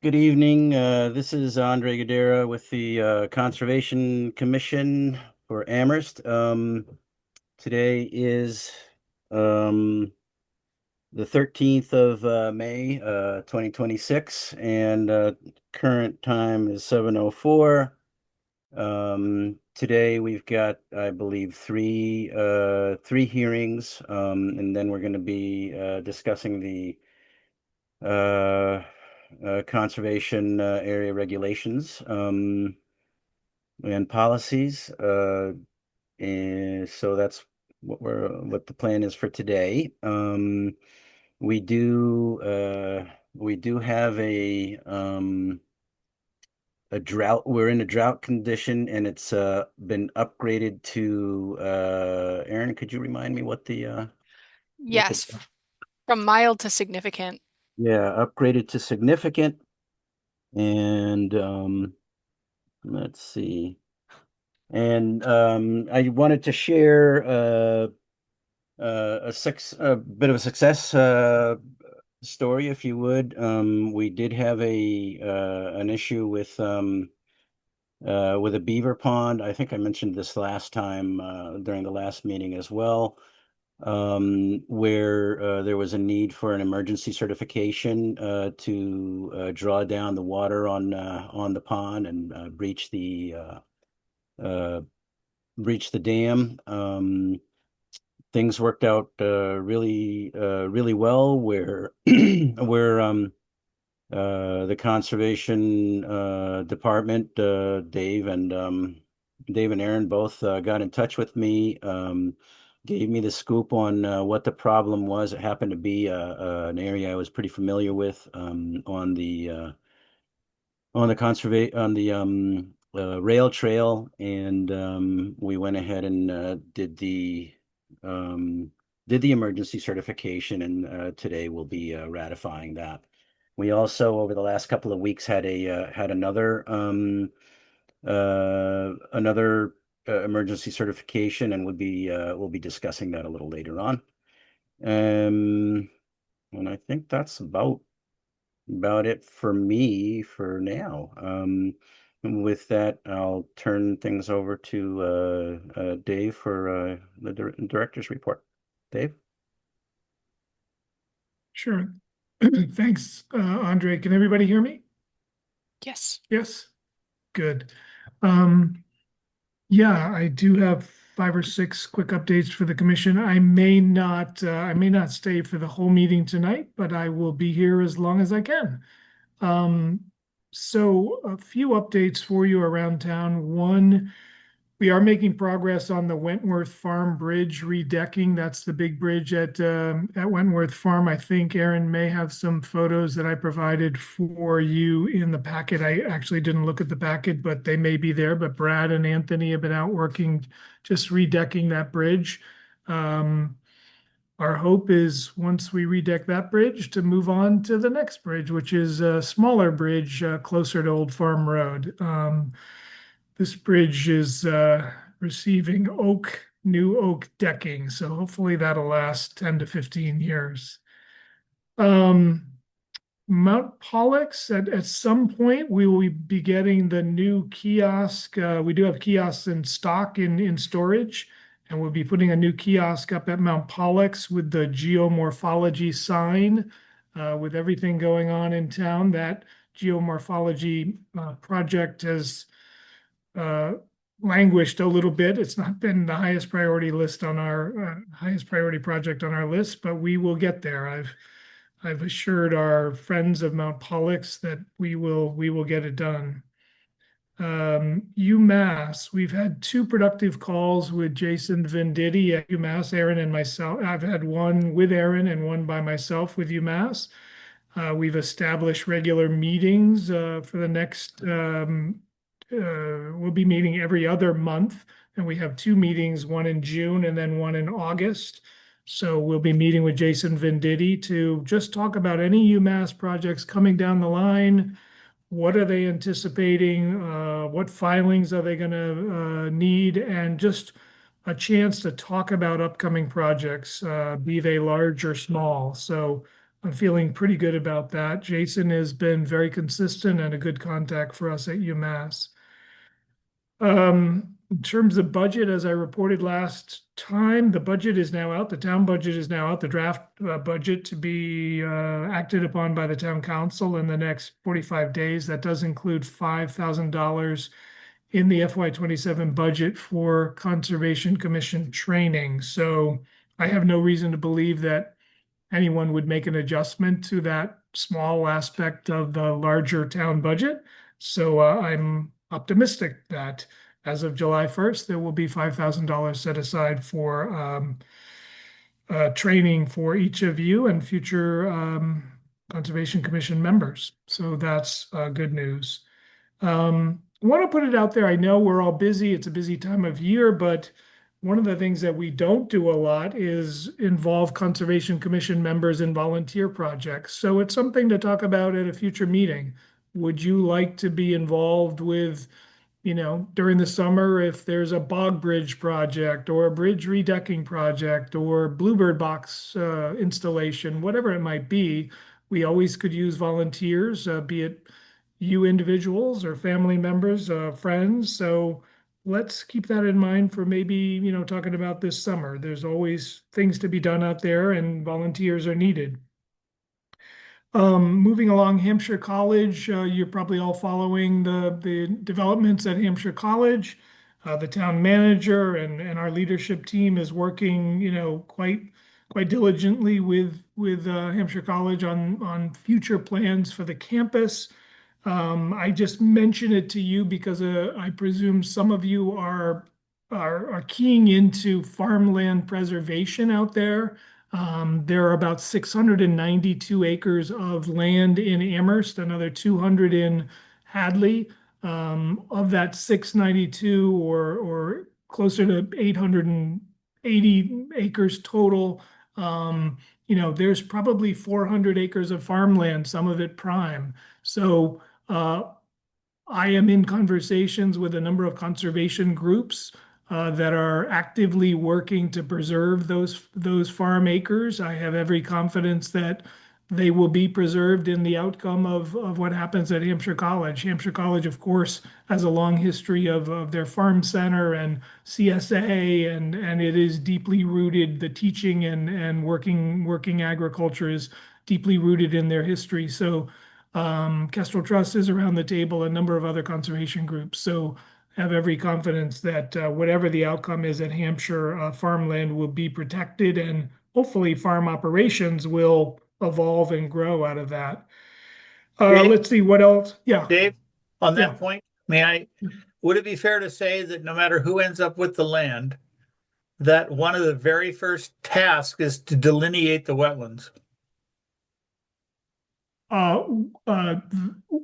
Good evening. This is Andre Gadera with the Conservation Commission for Amherst. Today is um, the 13th of May, 2026, and current time is 7:04. Today we've got, I believe, three hearings, and then we're going to be discussing the uh, conservation area regulations and policies. And so that's what the plan is for today. We do have a drought. We're in a drought condition, and it's been upgraded to Aaron, could you remind me what the Yes, from mild to significant. yeah, upgraded to significant. And let's see. And I wanted to share a bit of a success story, if you would. We did have a an issue with a beaver pond. I think I mentioned this last time during the last meeting as well, where there was a need for an emergency certification to draw down the water on the pond and uh, breach the dam. Things worked out really well where the conservation department, Dave and Aaron both got in touch with me, gave me the scoop on what the problem was. It happened to be an area I was pretty familiar with, on the rail trail, and we went ahead and um, did the emergency certification, and today we'll be ratifying that. We also, over the last couple of weeks, had another emergency certification, and we'll be discussing that a little later on. Um, and I think that's about it for me for now. And with that, I'll turn things over to Dave for the director's report. Dave? Sure. Thanks, Andre. Can everybody hear me? Yes. Yes. Good. Um, yeah, I do have 5 or 6 quick updates for the commission. I may not stay for the whole meeting tonight, but I will be here as long as I can. Um, so a few updates for you around town. One, we are making progress on the Wentworth Farm Bridge redecking. That's the big bridge at Wentworth Farm. I think Aaron may have some photos that I provided for you in the packet. I actually didn't look at the packet, but they may be there. But Brad and Anthony have been out working just redecking that bridge. Our hope is once we redeck that bridge to move on to the next bridge, which is a smaller bridge closer to Old Farm Road. This bridge is receiving new oak decking, so hopefully that'll last 10 to 15 years. Um, Mount Pollux, at some point, we will be getting the new kiosk. We do have kiosks in stock in storage, and we'll be putting a new kiosk up at Mount Pollux with the geomorphology sign. With everything going on in town, that geomorphology project has uh, languished a little bit. It's not been the highest priority list on our highest priority project on our list, but we will get there. I've assured our friends of Mount Pollux that we will get it done. UMass, we've had 2 productive calls with Jason Venditti at UMass, Aaron and myself. I've had one with Aaron and one by myself with UMass. We've established regular meetings for the next we'll be meeting every other month, and we have 2 meetings, one in June and then one in August. So we'll be meeting with Jason Venditti to just talk about any UMass projects coming down the line. What are they anticipating? What filings are they going to need? And just a chance to talk about upcoming projects, be they large or small. So I'm feeling pretty good about that. Jason has been very consistent and a good contact for us at UMass. In terms of budget, as I reported last time, the budget is now out. The town budget is now out. The draft budget to be acted upon by the town council in the next 45 days. That does include $5,000 in the FY27 budget for Conservation Commission training. So I have no reason to believe that anyone would make an adjustment to that small aspect of the larger town budget. So I'm optimistic that as of July 1st, there will be $5,000 set aside for training for each of you and future Conservation Commission members. So that's good news. I want to put it out there. I know we're all busy. It's a busy time of year, but one of the things that we don't do a lot is involve Conservation Commission members in volunteer projects. So it's something to talk about at a future meeting. Would you like to be involved with, during the summer, if there's a bog bridge project or a bridge redecking project or bluebird box installation, whatever it might be, we always could use volunteers, be it you individuals or family members, friends. So let's keep that in mind for maybe, talking about this summer. There's always things to be done out there and volunteers are needed. Moving along, Hampshire College, you're probably all following the developments at Hampshire College. The town manager and our leadership team is working, quite diligently with Hampshire College on future plans for the campus. I just mention it to you because I presume some of you are keying into farmland preservation out there. There are about 692 acres of land in Amherst, another 200 in Hadley. Of that 692 or closer to 880 acres total, there's probably 400 acres of farmland, some of it prime. So I am in conversations with a number of conservation groups that are actively working to preserve those farm acres. I have every confidence that they will be preserved in the outcome of what happens at Hampshire College. Hampshire College, of course, has a long history of their farm center and CSA, and it is deeply rooted. The teaching and working agriculture is deeply rooted in their history. So Kestrel Trust is around the table, a number of other conservation groups. So have every confidence that whatever the outcome is at Hampshire, farmland will be protected and hopefully farm operations will evolve and grow out of that. Let's see what else. Yeah. Dave, on that Yeah. point, would it be fair to say that no matter who ends up with the land, that one of the very first tasks is to delineate the wetlands?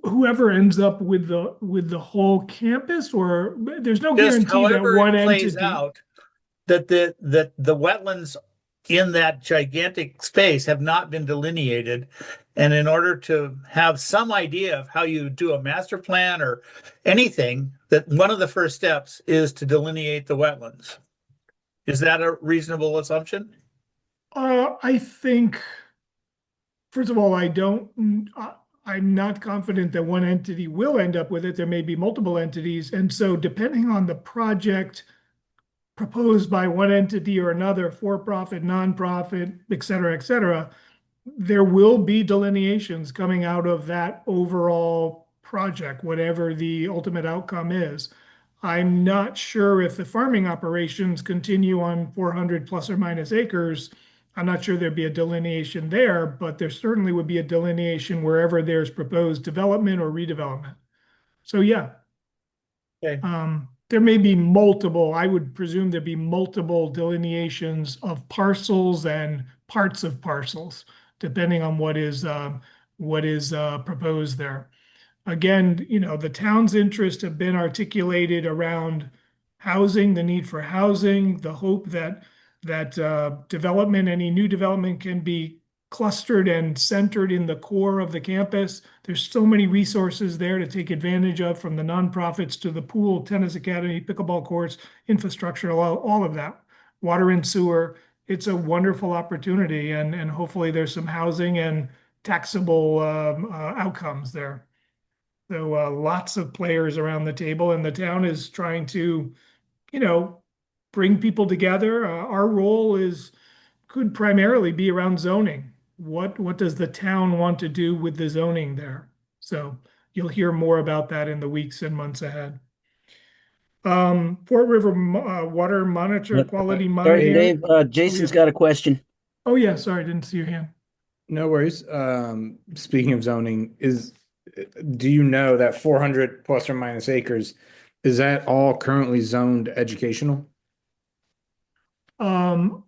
Whoever ends up with the whole campus, or there's no Just guarantee that however one it plays entity. out, that the wetlands in that gigantic space have not been delineated. And in order to have some idea of how you do a master plan or anything, that one of the first steps is to delineate the wetlands. Is that a reasonable assumption? I think, first of all, I'm not confident that one entity will end up with it. There may be multiple entities. And so depending on the project proposed by one entity or another, for-profit, nonprofit, et cetera, there will be delineations coming out of that overall project, whatever the ultimate outcome is. I'm not sure if the farming operations continue on 400 plus or minus acres. I'm not sure there'd be a delineation there, but there certainly would be a delineation wherever there's proposed development or redevelopment. So yeah. Okay. There may be multiple, I would presume there'd be multiple delineations of parcels and parts of parcels, depending on what is proposed there. Again, the town's interests have been articulated around housing, the need for housing, the hope that development, any new development, can be clustered and centered in the core of the campus. There's so many resources there to take advantage of, from the nonprofits to the pool, tennis academy, pickleball courts, infrastructure, all of that, water and sewer. it's a wonderful opportunity, and hopefully there's some housing and taxable outcomes there. So lots of players around the table, and the town is trying to, you know, bring people together. Our role could primarily be around zoning. What does the town want to do with the zoning there? So you'll hear more about that in the weeks and months ahead. Fort River water monitor, Yep. quality Sorry, monitoring. Dave, Jason's got a question. Oh yeah, sorry, didn't see your hand. No worries. Speaking of zoning, do you know that 400 plus or minus acres, is that all currently zoned educational? A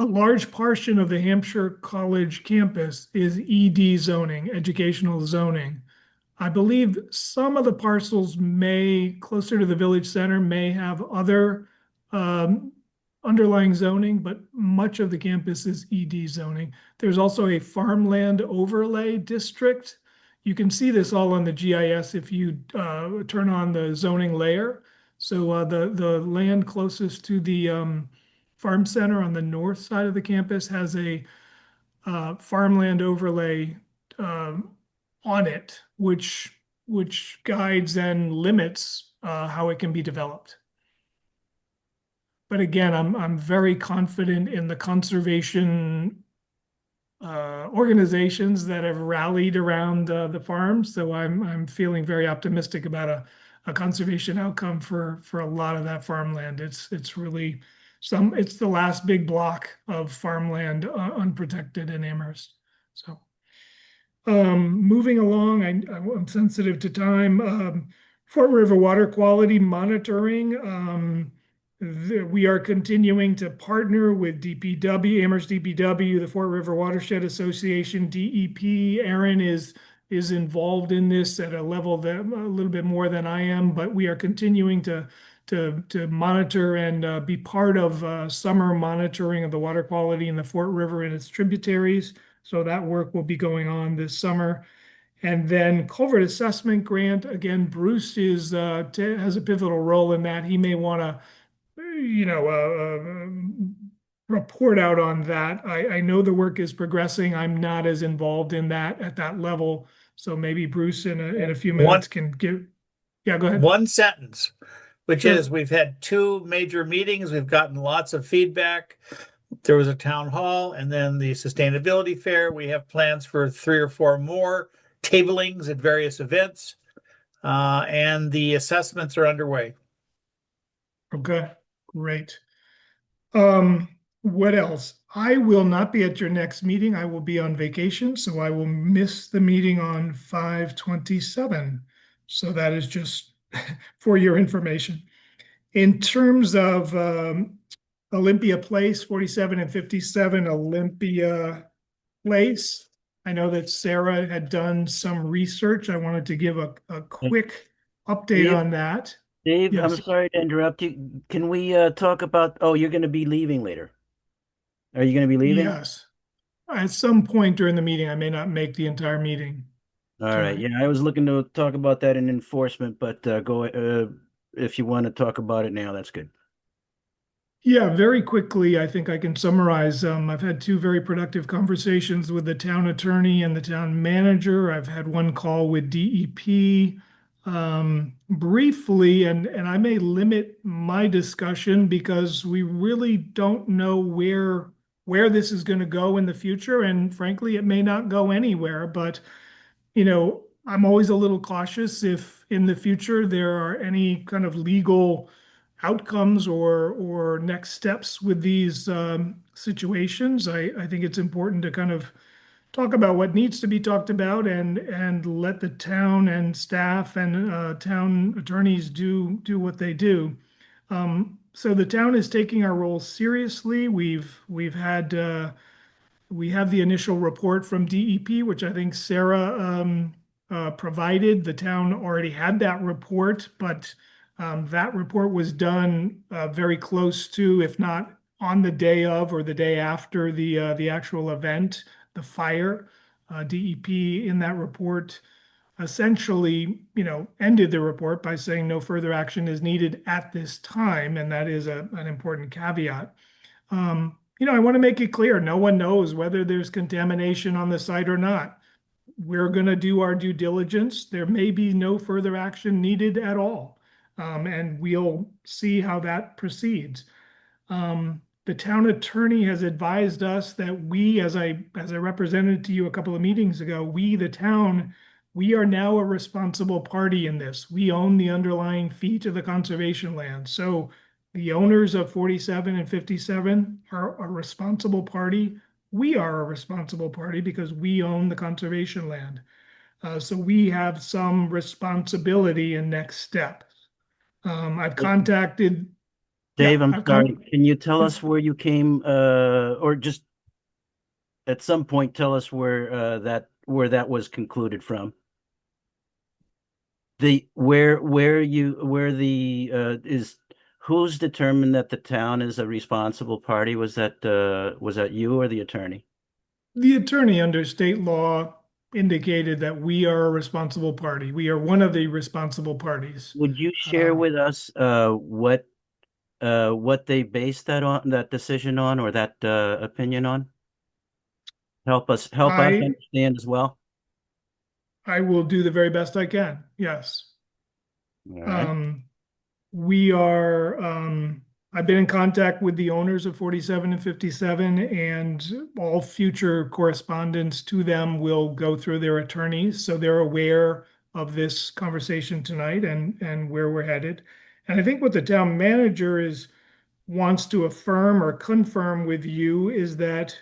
large portion of the Hampshire College campus is ED zoning, educational zoning. I believe some of the parcels closer to the village center, may have other underlying zoning, but much of the campus is ED zoning. There's also a farmland overlay district. You can see this all on the GIS if you turn on the zoning layer. So the land closest to the farm center on the north side of the campus has a farmland overlay on it, which guides and limits how it can be developed. But again, I'm very confident in the conservation organizations that have rallied around the farm. So I'm feeling very optimistic about a conservation outcome for a lot of that farmland. It's really it's the last big block of farmland unprotected in Amherst. So moving along, I'm sensitive to time. Fort River water quality monitoring. We are continuing to partner with DPW, Amherst DPW, the Fort River Watershed Association, DEP. Aaron is involved in this at a level that a little bit more than I am, but we are continuing to monitor and be part of summer monitoring of the water quality in the Fort River and its tributaries. So that work will be going on this summer. And then culvert assessment grant, again, Bruce has a pivotal role in that. He may want to, report out on that. I know the work is progressing. I'm not as involved in that at that level. So maybe Bruce in a few minutes can give. Yeah, go ahead. One sentence, which Sure. is we've had 2 major meetings. We've gotten lots of feedback. There was a town hall and then the sustainability fair. We have plans for 3 or 4 more tablings at various events. And the assessments are underway. Okay, great. What else? I will not be at your next meeting. I will be on vacation, so I will miss the meeting on 5/27. So that is just for your information. In terms of Olympia Place, 47 and 57 Olympia Place, I know that Sarah had done some research. I wanted to give a quick update Dave? on that. Dave, I'm Yes. sorry to interrupt you. Can we talk about, oh, you're going to be leaving later. Are you going to be leaving? Yes. At some point during the meeting, I may not make the entire meeting. All right. Yeah, I was looking to talk about that in enforcement, but if you want to talk about it now, that's good. Yeah, very quickly, I think I can summarize. I've had 2 very productive conversations with the town attorney and the town manager. I've had 1 call with DEP. Briefly, and I may limit my discussion because we really don't know where this is going to go in the future, and frankly, it may not go anywhere. But I'm always a little cautious if in the future there are any kind of legal outcomes or next steps with these situations. I think it's important to kind of talk about what needs to be talked about and let the town and staff and town attorneys do what they do. So the town is taking our role seriously. We have the initial report from DEP, which I think Sarah provided. The town already had that report, but that report was done very close to, if not on the day of or the day after the actual event, the fire. DEP in that report essentially, ended the report by saying no further action is needed at this time, and that is an important caveat. I want to make it clear, no one knows whether there's contamination on the site or not. We're going to do our due diligence. There may be no further action needed at all. And we'll see how that proceeds. The town attorney has advised us that we, as I represented to you a couple of meetings ago, we, the town, we are now a responsible party in this. We own the underlying fee to the conservation land. So the owners of 47 and 57 are a responsible party. We are a responsible party because we own the conservation land. So we have some responsibility in next steps. I've contacted. Dave, Yeah, I'm I've sorry. con- Can you tell us where you came, or just at some point tell us where that was concluded from? Who's determined that the town is a responsible party? Was that you or the attorney? The attorney under state law indicated that we are a responsible party. We are one of the responsible parties. Would you share with us what they based that decision on, or that opinion on? Help us I understand as well. I will do the very best I can. Yes. All right. We are, I've been in contact with the owners of 47 and 57, and all future correspondence to them will go through their attorneys. So they're aware of this conversation tonight and where we're headed. And I think what the town manager wants to affirm or confirm with you is that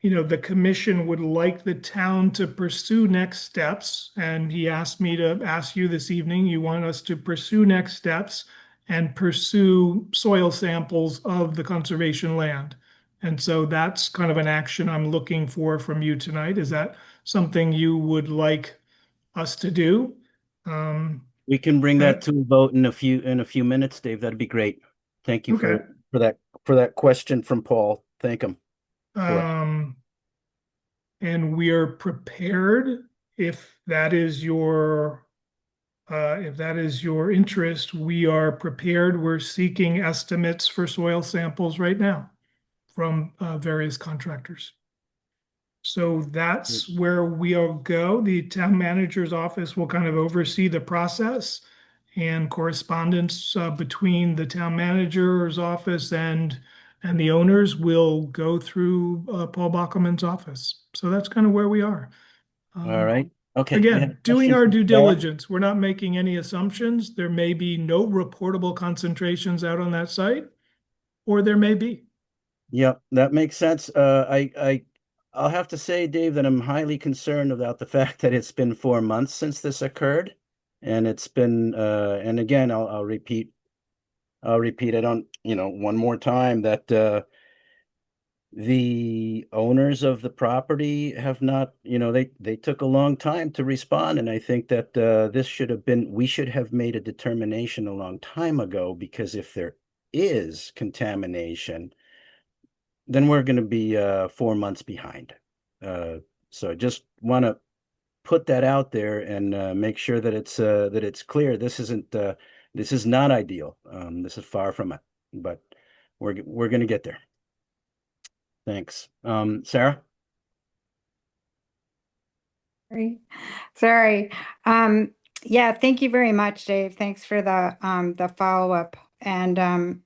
the commission would like the town to pursue next steps. And he asked me to ask you this evening, you want us to pursue next steps and pursue soil samples of the conservation land. And so that's kind of an action I'm looking for from you tonight. Is that something you would like us to do? We can bring that to a vote in a few minutes, Dave. That'd be great. Thank you Okay. for that question from Paul. Thank him. And we are prepared if that is your interest. We are prepared. We're seeking estimates for soil samples right now from various contractors. So that's where we'll go. The town manager's office will kind of oversee the process, and correspondence between the town manager's office and the owners will go through Paul Bockelman's office. So that's kind of where we are. All right. Okay. We have a Again, doing question our from due Sarah. diligence. We're not making any assumptions. There may be no reportable concentrations out on that site, or there may be. Yep, that makes sense. I'll have to say, Dave, that I'm highly concerned about the fact that it's been 4 months since this occurred, and it's been and again, I'll repeat it on, one more time that the owners of the property have not, they took a long time to respond, and I think that we should have made a determination a long time ago, because if there is contamination, then we're going to be 4 months behind. So I just want to put that out there and make sure that it's clear. This is not ideal. This is far from it, but we're going to get there. Thanks. Sarah? Sorry. Yeah, thank you very much, Dave. Thanks for the follow-up. And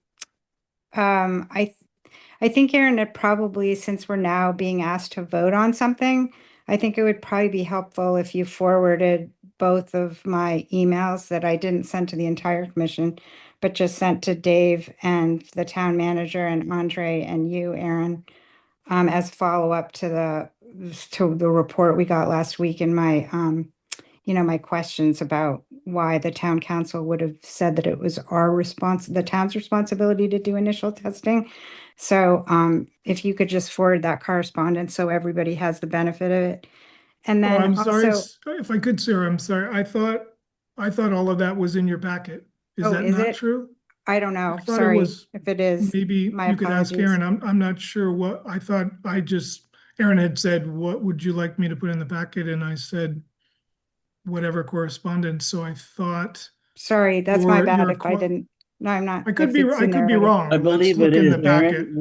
I think, Aaron, it probably, since we're now being asked to vote on something, I think it would probably be helpful if you forwarded both of my emails that I didn't send to the entire commission, but just sent to Dave and the town manager and Andre and you, Aaron, as follow-up to the report we got last week and my my questions about why the town council would have said that it was the town's responsibility to do initial testing. So if you could just forward that correspondence so everybody has the benefit of it. And then I'm sorry, also, if I could, Sarah, I'm sorry. I thought all of that was in your packet. Is Oh, that is not it? true? I don't know. I thought it Sorry was if it is. Maybe My you could ask apologies. Aaron. I'm not sure what I thought. Aaron had said, what would you like me to put in the packet? And I said, whatever correspondence. So I thought Sorry, that's my bad your if I didn't. No, I'm not. I could if be, it's I in could there be already. wrong. I Let's believe look it in is. the packet. Aaron,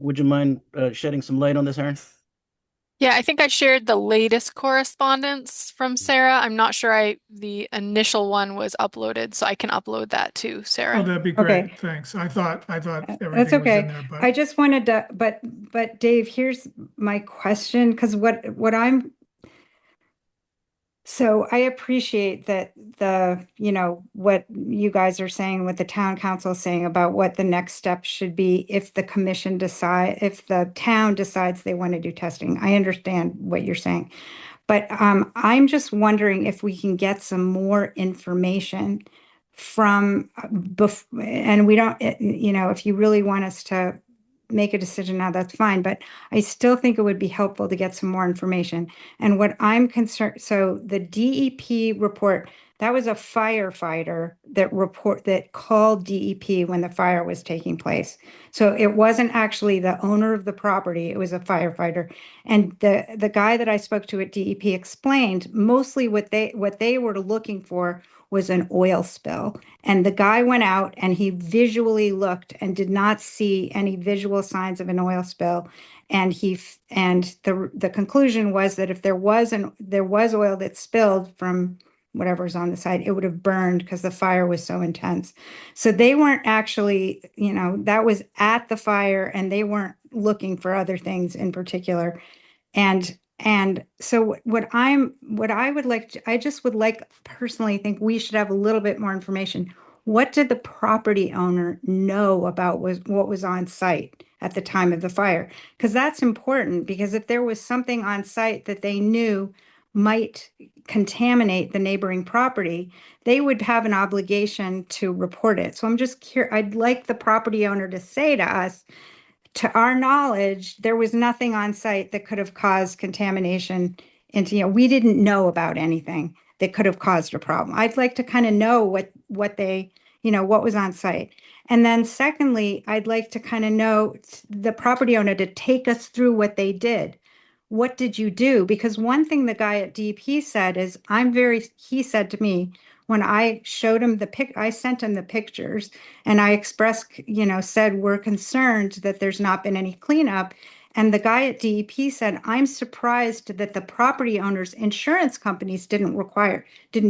would you mind shedding some light on this, Aaron? Yeah, I think I shared the latest correspondence from Sarah. I'm not sure the initial one was uploaded, so I can upload that to Oh, Sarah. that'd be Okay. great. Thanks. I thought That's everything was in okay. there, but I just wanted to, but Dave, here's my question, because so I appreciate that what you guys are saying, what the town council is saying about what the next step should be if the if the town decides they want to do testing. I understand what you're saying. But I'm just wondering if we can get some more information from and we don't, if you really want us to make a decision now, that's fine. But I still think it would be helpful to get some more information. And what I'm concerned, so the DEP report, that was a firefighter that called DEP when the fire was taking place. So it wasn't actually the owner of the property, it was a firefighter. And the guy that I spoke to at DEP explained mostly what they were looking for was an oil spill. And the guy went out and he visually looked and did not see any visual signs of an oil spill. And the conclusion was that if there was oil that spilled from whatever's on the side, it would have burned because the fire was so intense. So they weren't actually, that was at the fire, and they weren't looking for other things in particular. And so I just would like personally think we should have a little bit more information. What did the property owner know about what was on site at the time of the fire? Because that's important, because if there was something on site that they knew might contaminate the neighboring property, they would have an obligation to report it. So I'm just curious, I'd like the property owner to say to us, to our knowledge, there was nothing on site that could have caused contamination we didn't know about anything that could have caused a problem. I'd like to kind of know what what was on site. And then secondly, I'd like to kind of know the property owner to take us through what they did. What did you do? Because one thing the guy at DP said is, he said to me, when I showed him I sent him the pictures, and I expressed, said, we're concerned that there's not been any cleanup. And the guy at DEP said, I'm surprised that the property owners' insurance companies didn't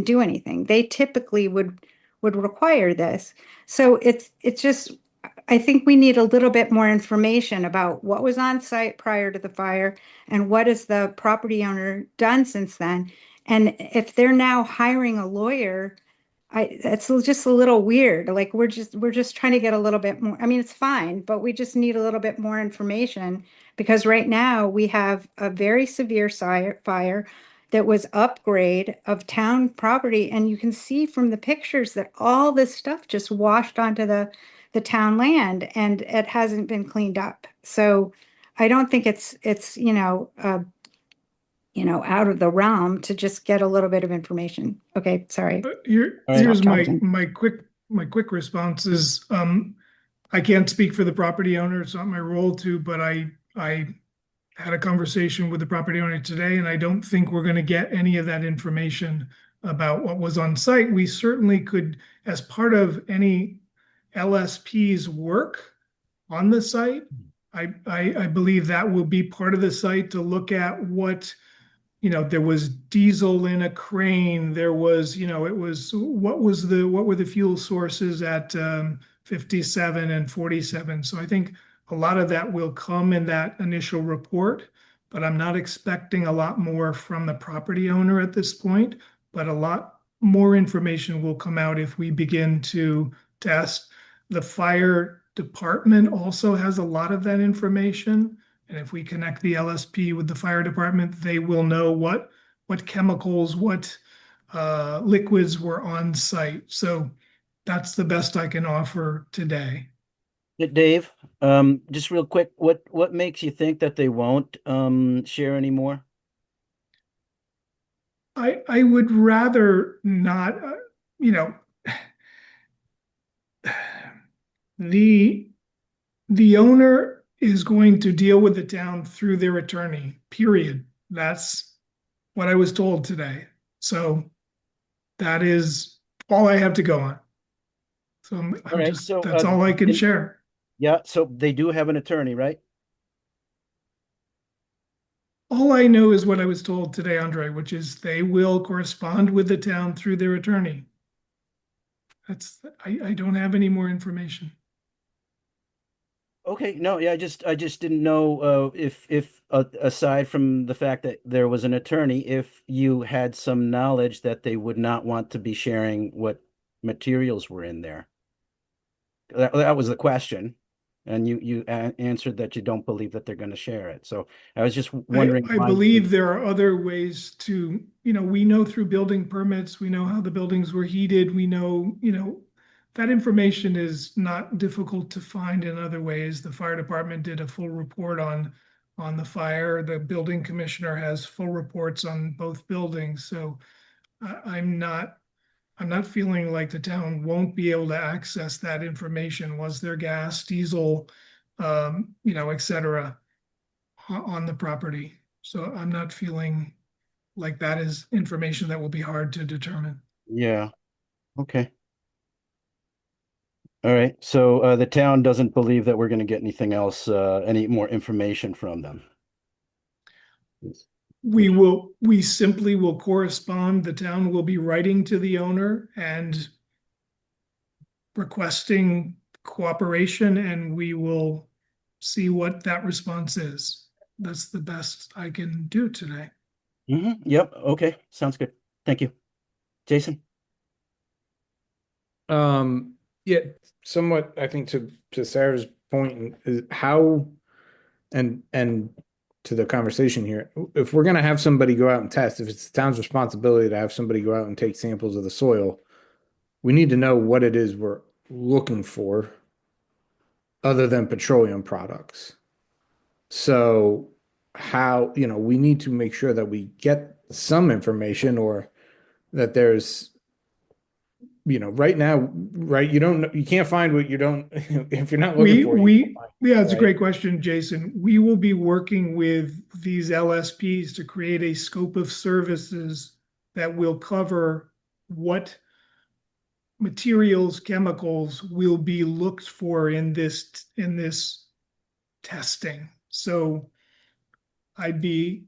do anything. They typically would require this. So it's just, I think we need a little bit more information about what was on site prior to the fire and what has the property owner done since then. And if they're now hiring a lawyer, it's just a little weird. Like we're just trying to get a little bit more. I mean, it's fine, but we just need a little bit more information, because right now we have a very severe fire that was upgrade of town property, and you can see from the pictures that all this stuff just washed onto the town land, and it hasn't been cleaned up. So I don't think it's out of the realm to just get a little bit of information. Okay, sorry. here's my Jonathan. my quick response is, I can't speak for the property owner. It's not my role to, but I had a conversation with the property owner today, and I don't think we're going to get any of that information about what was on site. We certainly could, as part of any LSP's work on the site, I believe that will be part of the site to look at what, there was diesel in a crane. There was, what were the fuel sources at 57 and 47. So I think a lot of that will come in that initial report, but I'm not expecting a lot more from the property owner at this point. But a lot more information will come out if we begin to test. The fire department also has a lot of that information. And if we connect the LSP with the fire department, they will know what chemicals, what liquids were on site. So that's the best I can offer today. Dave, just real quick, what makes you think that they won't share anymore? I would rather not, the owner is going to deal with the town through their attorney, period. That's what I was told today. So that is all I have to go on. So I'm All right, just, so, that's all I can share. Yeah, so they do have an attorney, right? All I know is what I was told today, Andre, which is they will correspond with the town through their attorney. I don't have any more information. Okay, no, yeah, I just didn't know if aside from the fact that there was an attorney, if you had some knowledge that they would not want to be sharing what materials were in there. That was the question, and you answered that you don't believe that they're going to share it. So I was just wondering I why. believe there are other ways to, we know through building permits, we know how the buildings were heated, we know, that information is not difficult to find in other ways. The fire department did a full report on the fire. The building commissioner has full reports on both buildings. So I'm not feeling like the town won't be able to access that information. Was there gas, diesel, et cetera, on the property? So I'm not feeling like that is information that will be hard to determine. Yeah. Okay. All right. So the town doesn't believe that we're going to get anything else, any more information from them. We simply will correspond. The town will be writing to the owner and requesting cooperation, and we will see what that response is. That's the best I can do today. Yep. Okay. Sounds good. Thank you. Jason? Yeah, somewhat, I think to Sarah's point is how and to the conversation here, if we're gonna have somebody go out and test, if it's the town's responsibility to have somebody go out and take samples of the soil, we need to know what it is we're looking for other than petroleum products. So how, we need to make sure that we get some information or that there's right now, right, you can't find what you don't if you're not looking for it, you can't find it, Yeah, it's a right? great question, Jason. We will be working with these LSPs to create a scope of services that will cover what materials, chemicals will be looked for in this testing. So I'd be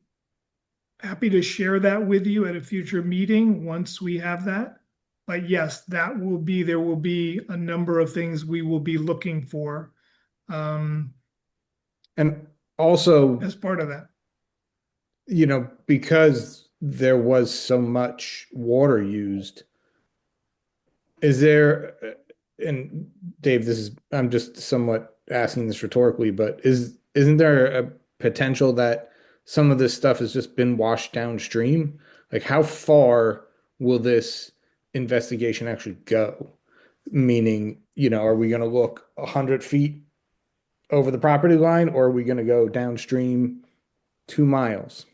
happy to share that with you at a future meeting once we have that. But yes, there will be a number of things we will be looking for And also, as part of that. because there was so much water used, is there, and Dave, I'm just somewhat asking this rhetorically, but isn't there a potential that some of this stuff has just been washed downstream? Like, how far will this investigation actually go? Meaning, are we going to look 100 feet over the property line, or are we going to go downstream 2 miles?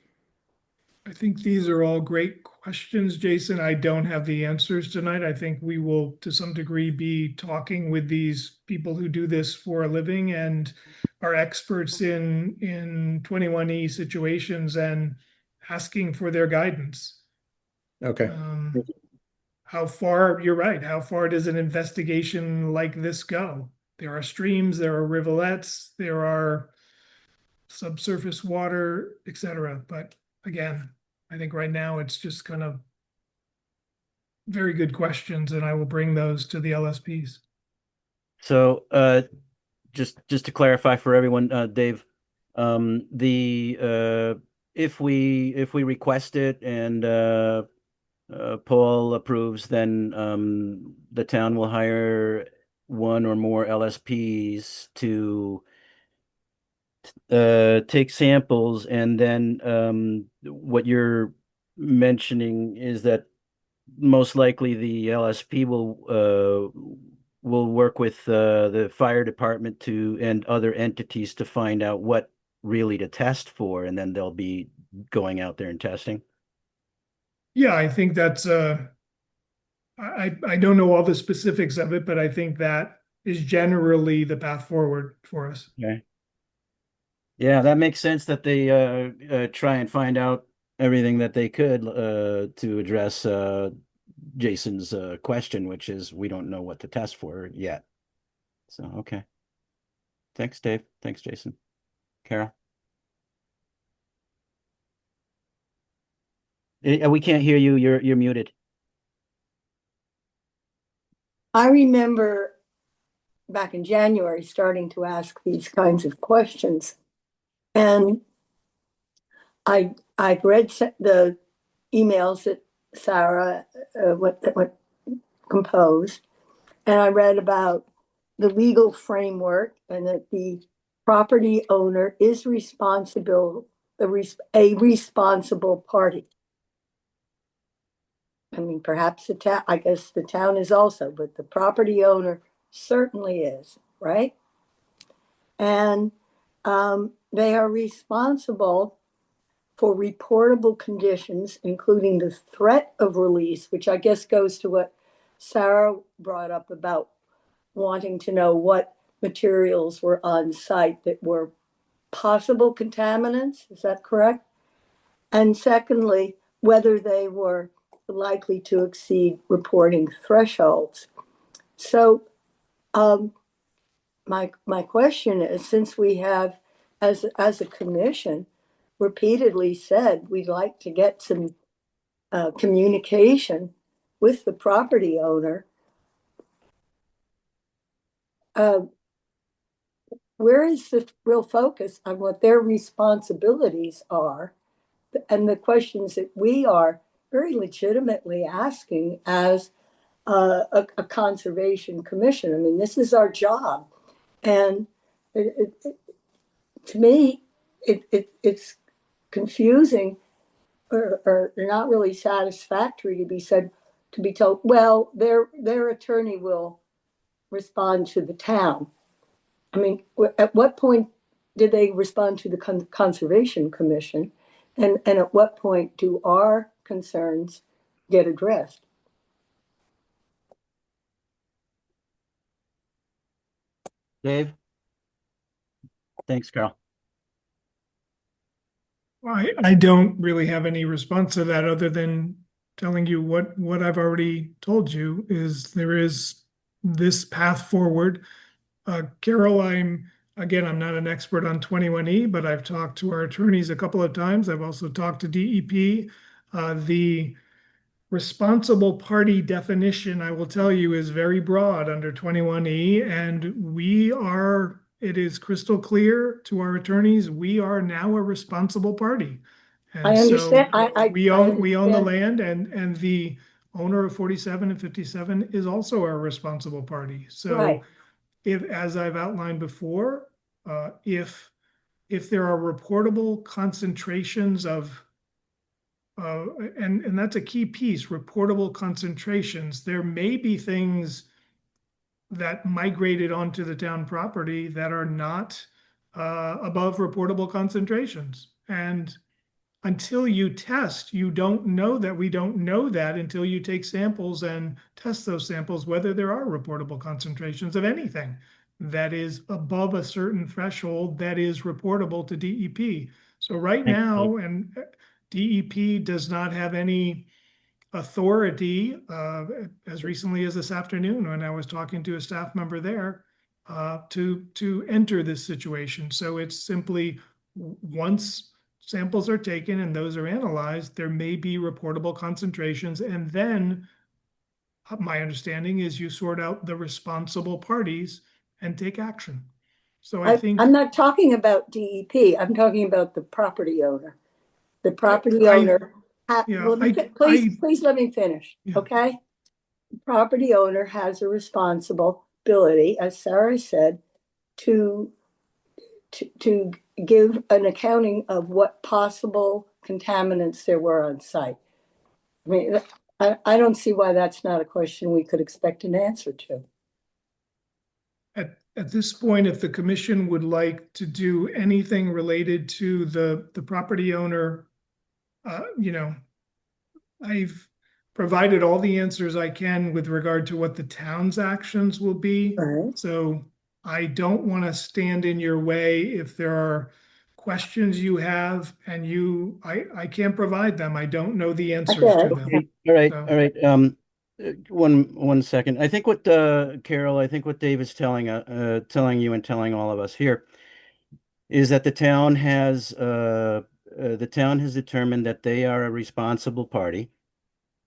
I think these are all great questions, Jason. I don't have the answers tonight. I think we will, to some degree, be talking with these people who do this for a living and are experts in 21E situations and asking for their guidance. Okay. You're right, how far does an investigation like this go? There are streams, there are rivulets, there are subsurface water, etc. But again, I think right now it's just kind of very good questions, and I will bring those to the LSPs. So, just to clarify for everyone, Dave, if we request it and Paul approves, then the town will hire one or more LSPs to take samples, and then what you're mentioning is that most likely the LSP will work with the fire department and other entities to find out what really to test for, and then they'll be going out there and testing. Yeah, I think that's I don't know all the specifics of it, but I think that is generally the path forward for us. Okay. Yeah, that makes sense that they try and find out everything that they could to address Jason's question, which is we don't know what to test for yet. So, okay. Thanks, Dave. Thanks, Jason. Kara? We can't hear you. You're muted. I remember back in January starting to ask these kinds of questions. And I've read the emails that Sarah what composed, and I read about the legal framework and that the property owner is responsible, a responsible party. I mean, perhaps the town, I guess the town is also, but the property owner certainly is, right? And they are responsible for reportable conditions, including the threat of release, which I guess goes to what Sarah brought up about wanting to know what materials were on site that were possible contaminants. Is that correct? And secondly, whether they were likely to exceed reporting thresholds. So my question is, since we have, as a commission, repeatedly said we'd like to get some communication with the property owner, where is the real focus on what their responsibilities are and the questions that we are very legitimately asking as a conservation commission? I mean, this is our job. And to me, it's confusing or not really satisfactory to be told, well, their attorney will respond to the town. I mean, at what point did they respond to the Conservation Commission? And at what point do our concerns get addressed? Dave? Thanks, Carol. I don't really have any response to that other than telling you what I've already told you is there is this path forward. Carol, I'm not an expert on 21E, but I've talked to our attorneys a couple of times. I've also talked to DEP. The responsible party definition, I will tell you, is very broad under 21E, and it is crystal clear to our attorneys, we are now a responsible party. And I understand. So we own the land, and the owner of 47 and 57 is also our responsible party. So Right. if, as I've outlined before, if there are reportable concentrations of and that's a key piece, reportable concentrations. There may be things that migrated onto the town property that are not above reportable concentrations. And until you test, you don't know that. We don't know that until you take samples and test those samples, whether there are reportable concentrations of anything that is above a certain threshold that is reportable to DEP. So right now, and DEP does not have any authority, as recently as this afternoon when I was talking to a staff member there, to enter this situation. So it's simply once samples are taken and those are analyzed, there may be reportable concentrations. And then my understanding is you sort out the responsible parties and take action. So I think I'm not talking about DEP. I'm talking about the property owner. The property owner. Please let me finish. Yeah. Okay. The property owner has a responsibility, as Sarah said, to give an accounting of what possible contaminants there were on site. I mean, I don't see why that's not a question we could expect an answer to. At this point, if the commission would like to do anything related to the property owner, I've provided all the answers I can with regard to what the town's actions will be. Right. So I don't want to stand in your way if there are questions you have and I can't provide them. I don't know the answers to them. Okay. All right. One second. I think what Carol, I think what Dave is telling you and telling all of us here is that the town has determined that they are a responsible party,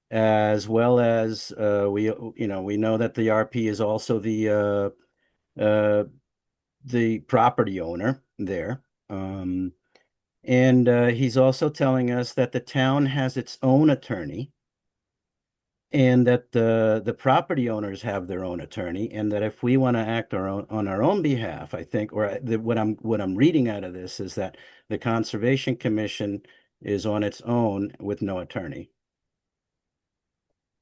as well as we know that the RP is also the property owner there. And he's also telling us that the town has its own attorney, and that the property owners have their own attorney, and that if we want to act on our own behalf, I think, what I'm reading out of this is that the Conservation Commission is on its own with no attorney.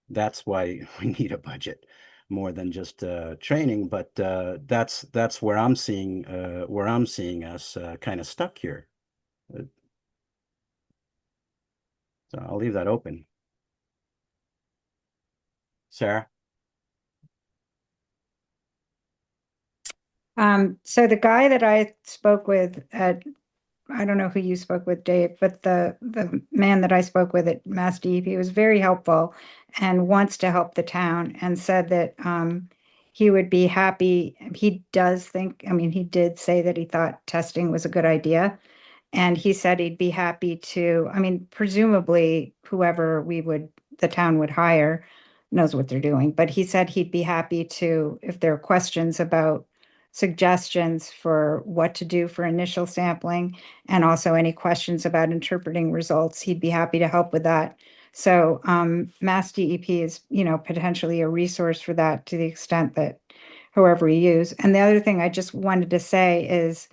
That's why we need a budget more than just training, but that's where I'm seeing us kind of stuck here. So I'll leave that open. Sarah? So the guy that I spoke with at, I don't know who you spoke with, Dave, but the man that I spoke with at Mass DEP was very helpful and wants to help the town, and said that he would be happy. He does think, I mean, he did say that he thought testing was a good idea. And he said he'd be happy to, I mean, presumably whoever the town would hire knows what they're doing, but he said he'd be happy to, if there are questions about suggestions for what to do for initial sampling, and also any questions about interpreting results, he'd be happy to help with that. So Mass DEP is, potentially a resource for that, to the extent that whoever you use. And the other thing I just wanted to say is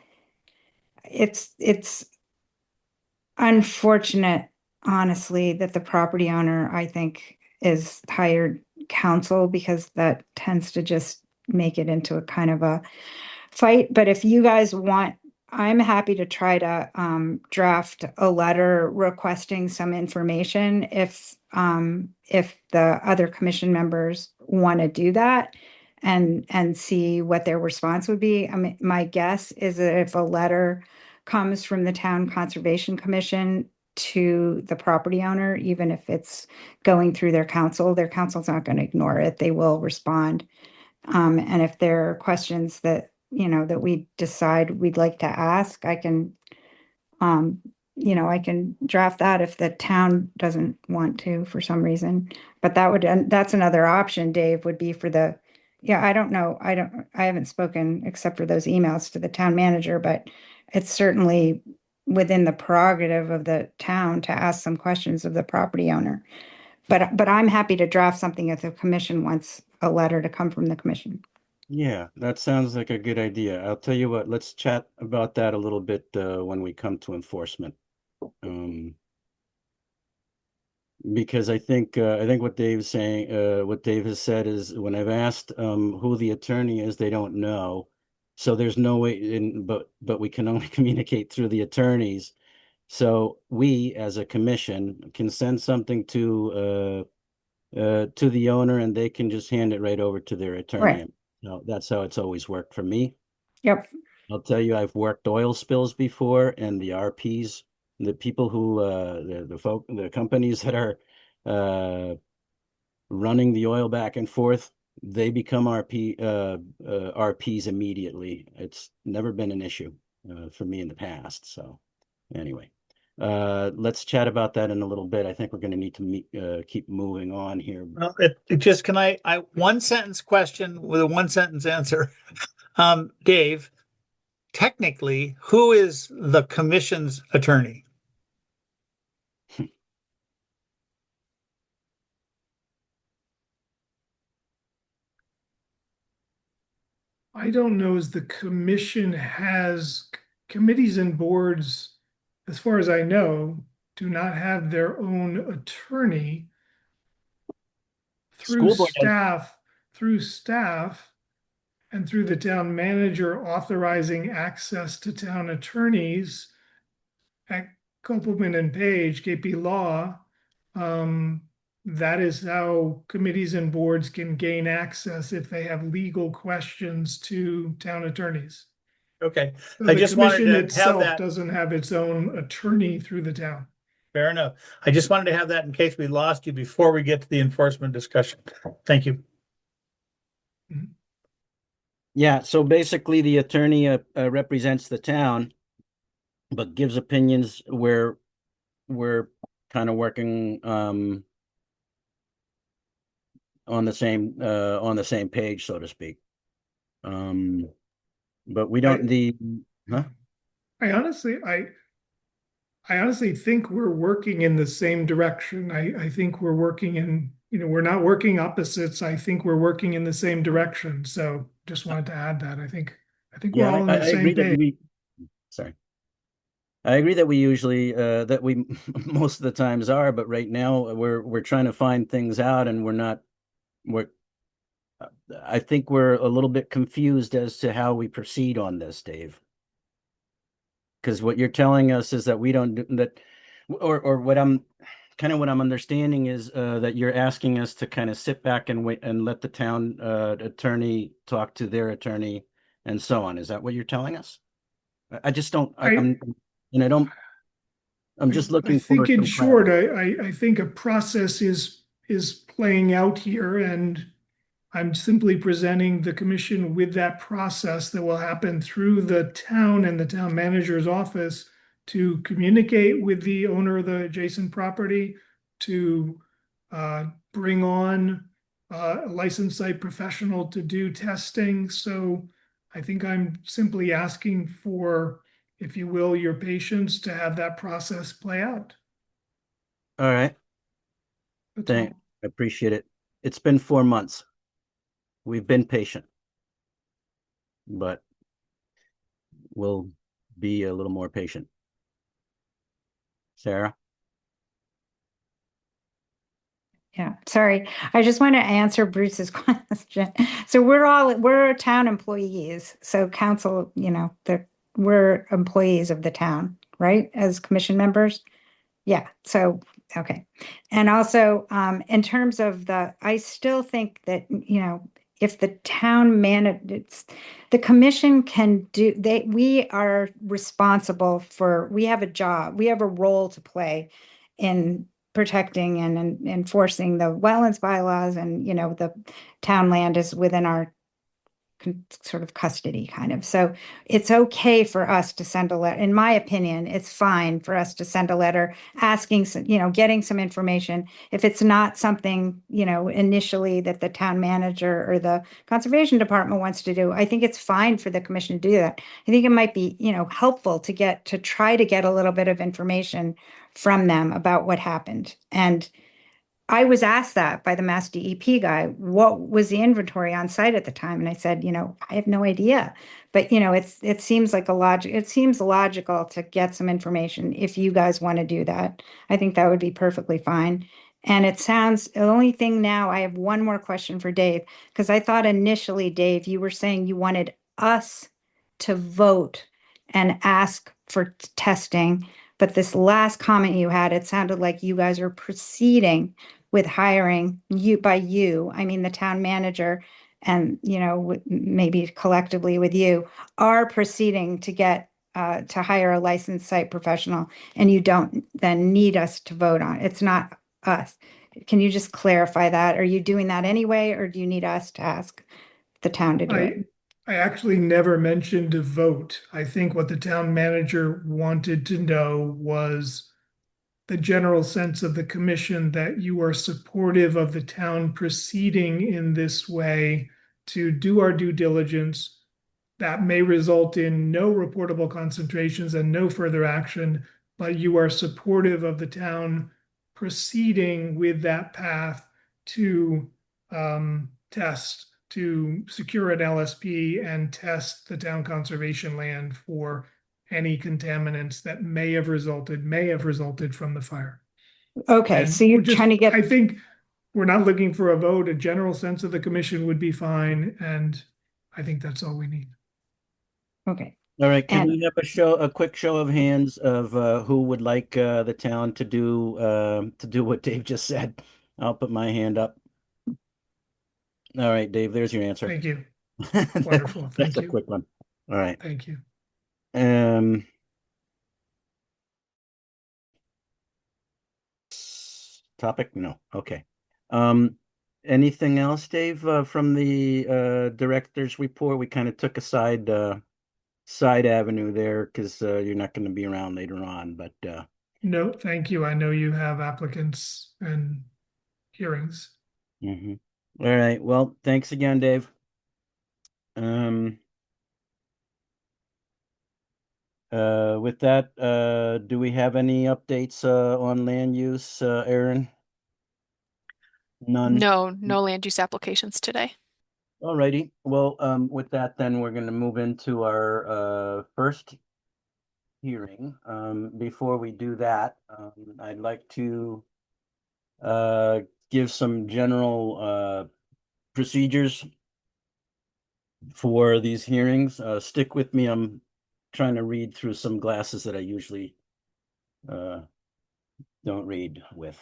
it's unfortunate, honestly, that the property owner, I think, is hired counsel, because that tends to just make it into a kind of a fight. But if you guys want, I'm happy to try to draft a letter requesting some information if the other commission members want to do that, and see what their response would be. I mean, my guess is that if a letter comes from the Town Conservation Commission to the property owner, even if it's going through their council's not going to ignore it. They will respond. And if there are questions that, that we decide we'd like to ask, I can draft that if the town doesn't want to for some reason. But that's another option, Dave, would be I don't know. I haven't spoken except for those emails to the town manager, but it's certainly within the prerogative of the town to ask some questions of the property owner. But I'm happy to draft something if the commission wants a letter to come from the commission. Yeah, that sounds like a good idea. I'll tell you what, let's chat about that a little bit when we come to enforcement. Because I think what Dave's saying, what Dave has said is, when I've asked who the attorney is, they don't know. So there's no way but we can only communicate through the attorneys. So we, as a commission, can send something to the owner, and they can just hand it right over to their attorney. Right. No, that's how it's always worked for me. Yep. I'll tell you, I've worked oil spills before, and the RPs, the people who the companies that are running the oil back and forth, they become RPs immediately. It's never been an issue for me in the past. So anyway, let's chat about that in a little bit. I think we're going to need to keep moving on here. Well, can I one sentence question with a one sentence answer? Dave, technically, who is the commission's attorney? I don't know, as the commission has committees and boards, as far as I know, do not have their own attorney. Through School board has- staff and through the town manager authorizing access to town attorneys at Copeland and Page, KP Law, that is how committees and boards can gain access if they have legal questions to town attorneys. Okay, So I the just wanted commission to have itself that. doesn't have its own attorney through the town. Fair enough. I just wanted to have that in case we lost you before we get to the enforcement discussion. Thank you. Yeah, so basically the attorney represents the town, but gives opinions where we're kind of working on the same page, so to speak. But we don't huh? I honestly think we're working in the same direction. I think we're working in, we're not working opposites. I think we're working in the same direction. So just wanted to add that. I think we're all on I the agree same that page. sorry. I agree that we usually that we most of the times are, but right now we're trying to find things out, and I think we're a little bit confused as to how we proceed on this, Dave. Because what you're telling us is that we don't do that, or what I'm understanding is that you're asking us to kind of sit back and wait and let the town attorney talk to their attorney and so on. Is that what you're telling us? I just don't. I'm just looking I think for in some short, clarity. I think a process is playing out here, and I'm simply presenting the commission with that process that will happen through the town and the town manager's office to communicate with the owner of the adjacent property, to bring on a licensed site professional to do testing. So I think I'm simply asking for, if you will, your patience to have that process play out. All right. That's all. Thank. I appreciate it. It's been 4 months. We've been patient, but we'll be a little more patient. Sarah? Yeah, sorry. I just want to answer Bruce's question. So we're town employees. So council, we're employees of the town, right? As commission members. Yeah. So, okay. And also, in terms of I still think that, if the town manages, the commission can we are responsible we have a job, we have a role to play in protecting and enforcing the wetlands bylaws, and, the town land is within our sort of custody kind of. So it's okay for us to send a letter. In my opinion, it's fine for us to send a letter asking, getting some information. If it's not something, initially that the town manager or the conservation department wants to do, I think it's fine for the commission to do that. I think it might be, helpful to try to get a little bit of information from them about what happened. And I was asked that by the Mass DEP guy, what was the inventory on site at the time? And I said, I have no idea. But, it seems like it seems logical to get some information if you guys want to do that. I think that would be perfectly fine. And the only thing now, I have one more question for Dave, because I thought initially, Dave, you were saying you wanted us to vote and ask for testing. But this last comment you had, it sounded like you guys are proceeding with hiring I mean, the town manager and, maybe collectively with you, are proceeding to get, to hire a licensed site professional, and you don't then need us to vote on it. It's not us. Can you just clarify that? Are you doing that anyway, or do you need us to ask the town to do it? I actually never mentioned a vote. I think what the town manager wanted to know was the general sense of the commission that you are supportive of the town proceeding in this way to do our due diligence. That may result in no reportable concentrations and no further action, but you are supportive of the town proceeding with that path to secure an LSP and test the town conservation land for any contaminants that may have resulted from the fire. Okay, And so you're trying to get. I think we're not looking for a vote. A general sense of the commission would be fine, and I think that's all we need. Okay. All right, can And- we have a quick show of hands of who would like the town to do what Dave just said? I'll put my hand up. All right, Dave, there's your answer. Thank you. Wonderful. That's Thank a you. quick one. All right. Thank you. topic? No. Okay. Anything else, Dave, from the director's report? We kind of took a side avenue there because you're not going to be around later on, but No, thank you. I know you have applicants and hearings. mhm. All right. Well, thanks again, Dave. Um, with that, do we have any updates on land use, Aaron? None. No land use applications today. Alrighty. Well, with that, then we're going to move into our first hearing. Before we do that, I'd like to give some general procedures for these hearings. Stick with me. I'm trying to read through some glasses that I usually don't read with.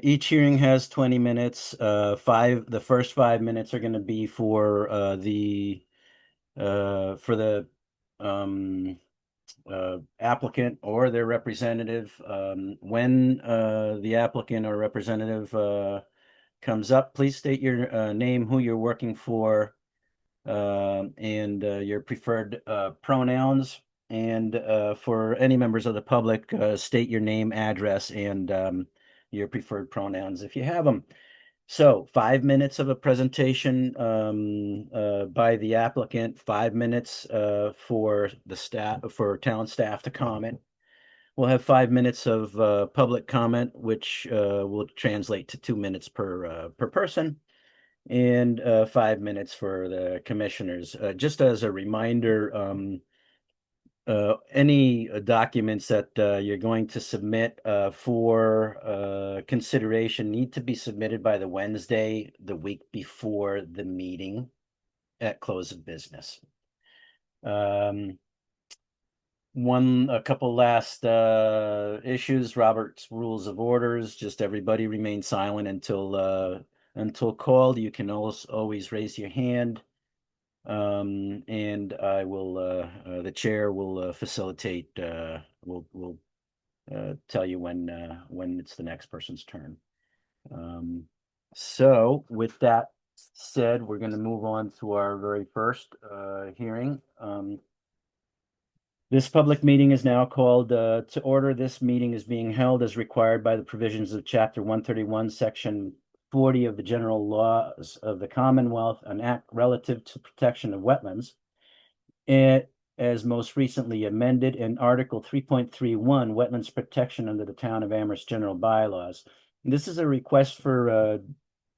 Each hearing has 20 minutes. The first 5 minutes are going to be for the applicant or their representative. When the applicant or representative comes up, please state your name, who you're working for, and your preferred pronouns. And for any members of the public, state your name, address, and your preferred pronouns if you have them. So 5 minutes of a presentation by the applicant, 5 minutes for the staff, for town staff to comment. We'll have 5 minutes of public comment, which will translate to 2 minutes per person, and 5 minutes for the commissioners. Just as a reminder, any documents that you're going to submit for consideration need to be submitted by the Wednesday, the week before the meeting at close of business. A couple last issues, Robert's Rules of Orders, just everybody remain silent until called. You can always raise your hand. And I will, the chair will facilitate, will tell you when it's the next person's turn. So with that said, we're going to move on to our very first hearing. This public meeting is now called to order. This meeting is being held as required by the provisions of Chapter 131, Section 40 of the General Laws of the Commonwealth, an act relative to protection of wetlands, and as most recently amended in Article 3.31, Wetlands Protection under the Town of Amherst General Bylaws. This is a request for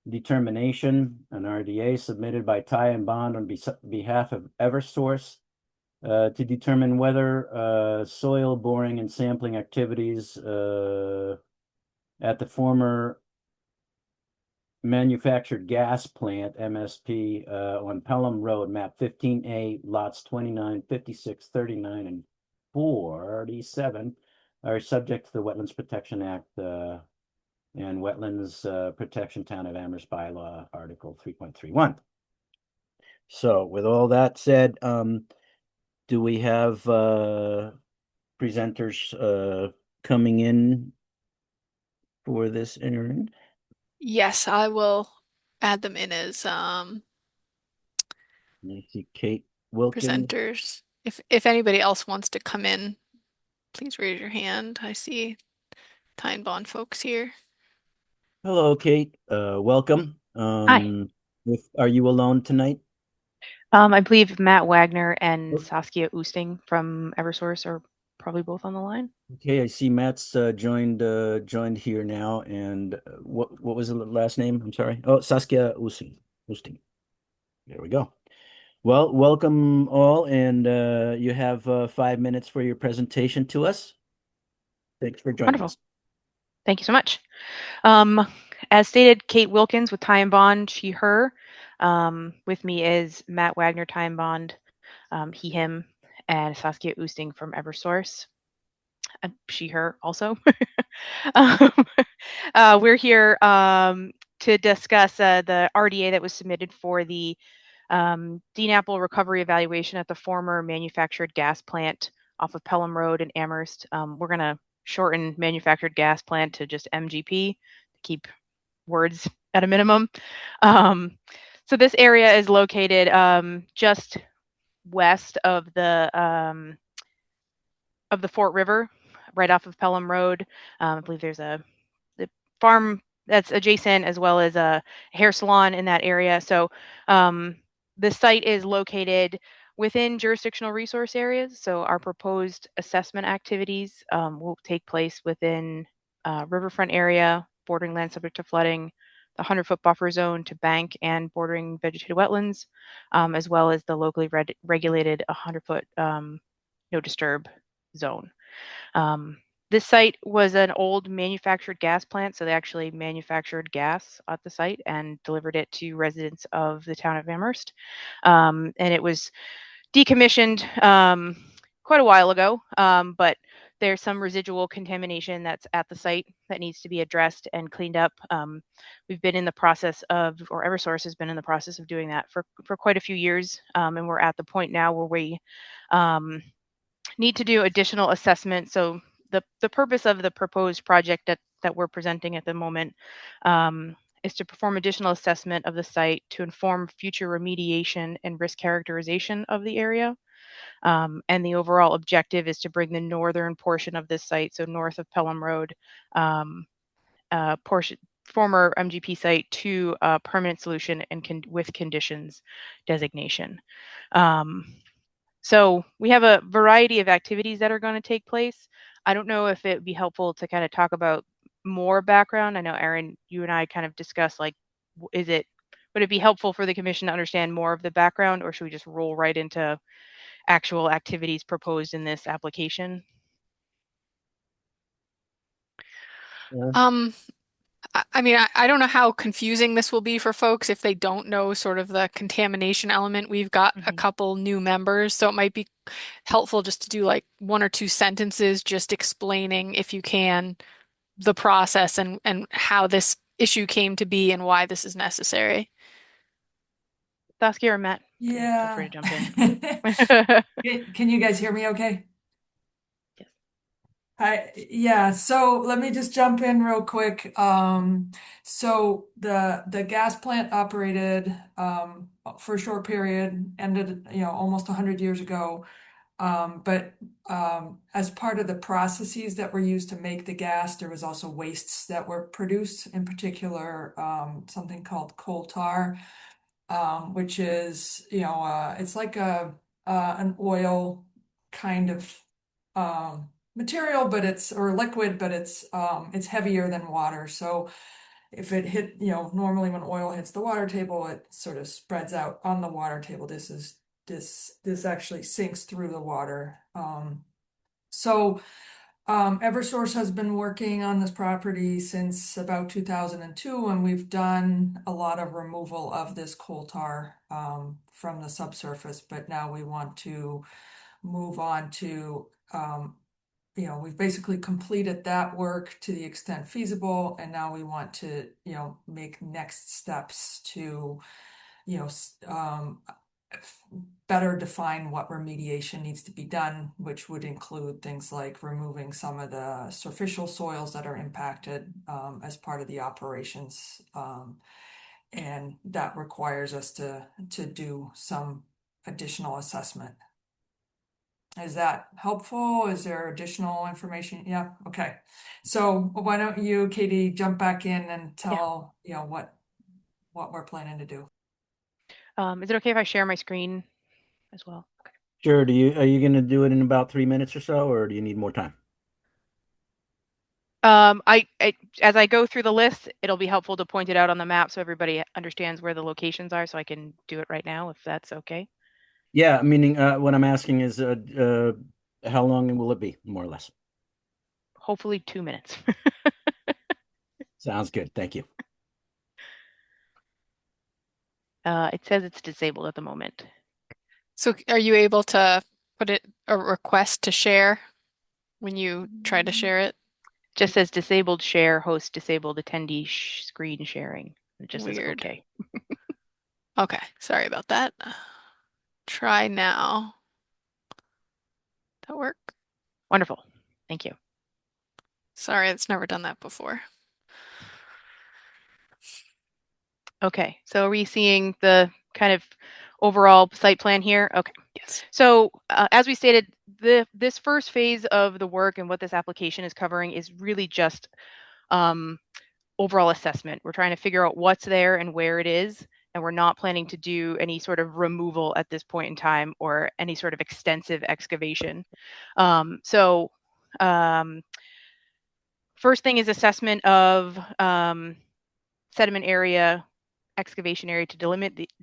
determination, an RDA submitted by Ty and Bond on behalf of Eversource to determine whether soil boring and sampling activities at the former manufactured gas plant, MSP, on Pelham Road, map 15A, lots 29, 56, 39, and 47 are subject to the Wetlands Protection Act and Wetlands Protection Town of Amherst Bylaw, Article 3.31. So with all that said, do we have presenters coming in for this hearing? Yes, I will add them in as I see Kate Wilkins. presenters. If anybody else wants to come in, please raise your hand. I see Ty and Bond folks here. Hello, Kate. Welcome. Hi. Are you alone tonight? I believe Matt Wagner and Oh. Saskia Oosting from Eversource are probably both on the line. Okay, I see Matt's joined here now. And what was the last name? I'm sorry. Oh, Saskia Oosting. There we go. Well, welcome all, and you have 5 minutes for your presentation to us. Thanks for joining Wonderful. us. Thank you so much. As stated, Kate Wilkins with Ty and Bond, she, her. With me is Matt Wagner, Ty and Bond, he, him, and Saskia Oosting from Eversource. She, her also. We're here to discuss the RDA that was submitted for the DNAPL recovery evaluation at the former manufactured gas plant off of Pelham Road in Amherst. We're going to shorten manufactured gas plant to just MGP to keep words at a minimum. So this area is located just west of the Fort River, right off of Pelham Road. I believe there's the farm that's adjacent, as well as a hair salon in that area. So the site is located within jurisdictional resource areas. So our proposed assessment activities will take place within riverfront area, bordering land subject to flooding, the 100-foot buffer zone to bank and bordering vegetated wetlands, as well as the locally regulated 100-foot no disturb zone. This site was an old manufactured gas plant, so they actually manufactured gas at the site and delivered it to residents of the town of Amherst. And it was decommissioned quite a while ago, but there's some residual contamination that's at the site that needs to be addressed and cleaned up. We've been in the process of, or Eversource has been in the process of doing that for quite a few years, and we're at the point now where we need to do additional assessment. So the purpose of the proposed project that we're presenting at the moment is to perform additional assessment of the site to inform future remediation and risk characterization of the area. And the overall objective is to bring the northern portion of this site, so north of Pelham Road, portion former MGP site, to a permanent solution and with conditions designation. So we have a variety of activities that are going to take place. I don't know if it would be helpful to kind of talk about more background. I know, Aaron, you and I kind of discussed, like, would it be helpful for the commission to understand more of the background, or should we just roll right into actual activities proposed in this application? I mean, I don't know how confusing this will be for folks if they don't know sort of the contamination element. We've got a couple new members, so it might be helpful just to do like 1 or 2 sentences just explaining, if you can, the process and how this issue came to be and why this is necessary. Saskia or Matt? Yeah. Feel free to jump in. Can you guys hear me okay? Yes. Yeah, so let me just jump in real quick. So the gas plant operated for a short period, ended, almost 100 years ago. But as part of the processes that were used to make the gas, there was also wastes that were produced, in particular something called coal tar, which is, it's like an oil kind of material, but or liquid, but it's heavier than water. So if it hit, normally when oil hits the water table, it sort of spreads out on the water table. This actually sinks through the water. So Eversource has been working on this property since about 2002, and we've done a lot of removal of this coal tar from the subsurface, but now we want to move on to, we've basically completed that work to the extent feasible, and now we want to, make next steps to, better define what remediation needs to be done, which would include things like removing some of the superficial soils that are impacted as part of the operations. And that requires us to do some additional assessment. Is that helpful? Is there additional information? Yeah, okay. So why don't you, Katie, jump back in and tell, what we're planning to do. Is it okay if I share my screen as well? Okay. Sure. Are you going to do it in about 3 minutes or so, or do you need more time? As I go through the list, it'll be helpful to point it out on the map so everybody understands where the locations are, so I can do it right now, if that's okay. Yeah, meaning what I'm asking is how long will it be, more or less? Hopefully 2 minutes. Sounds good. Thank you. It says it's disabled at the moment. So are you able to put a request to share when you try to share it? Just says disabled share, host disabled attendee screen sharing. It just says Weird. okay. Okay, sorry about that. Try now. That work? Wonderful. Thank you. Sorry, it's never done that before. Okay, so are we seeing the kind of overall site plan here? Okay. Yes. So as we stated, this first phase of the work and what this application is covering is really just overall assessment. We're trying to figure out what's there and where it is, and we're not planning to do any sort of removal at this point in time or any sort of extensive excavation. First thing is assessment of sediment area, excavation area to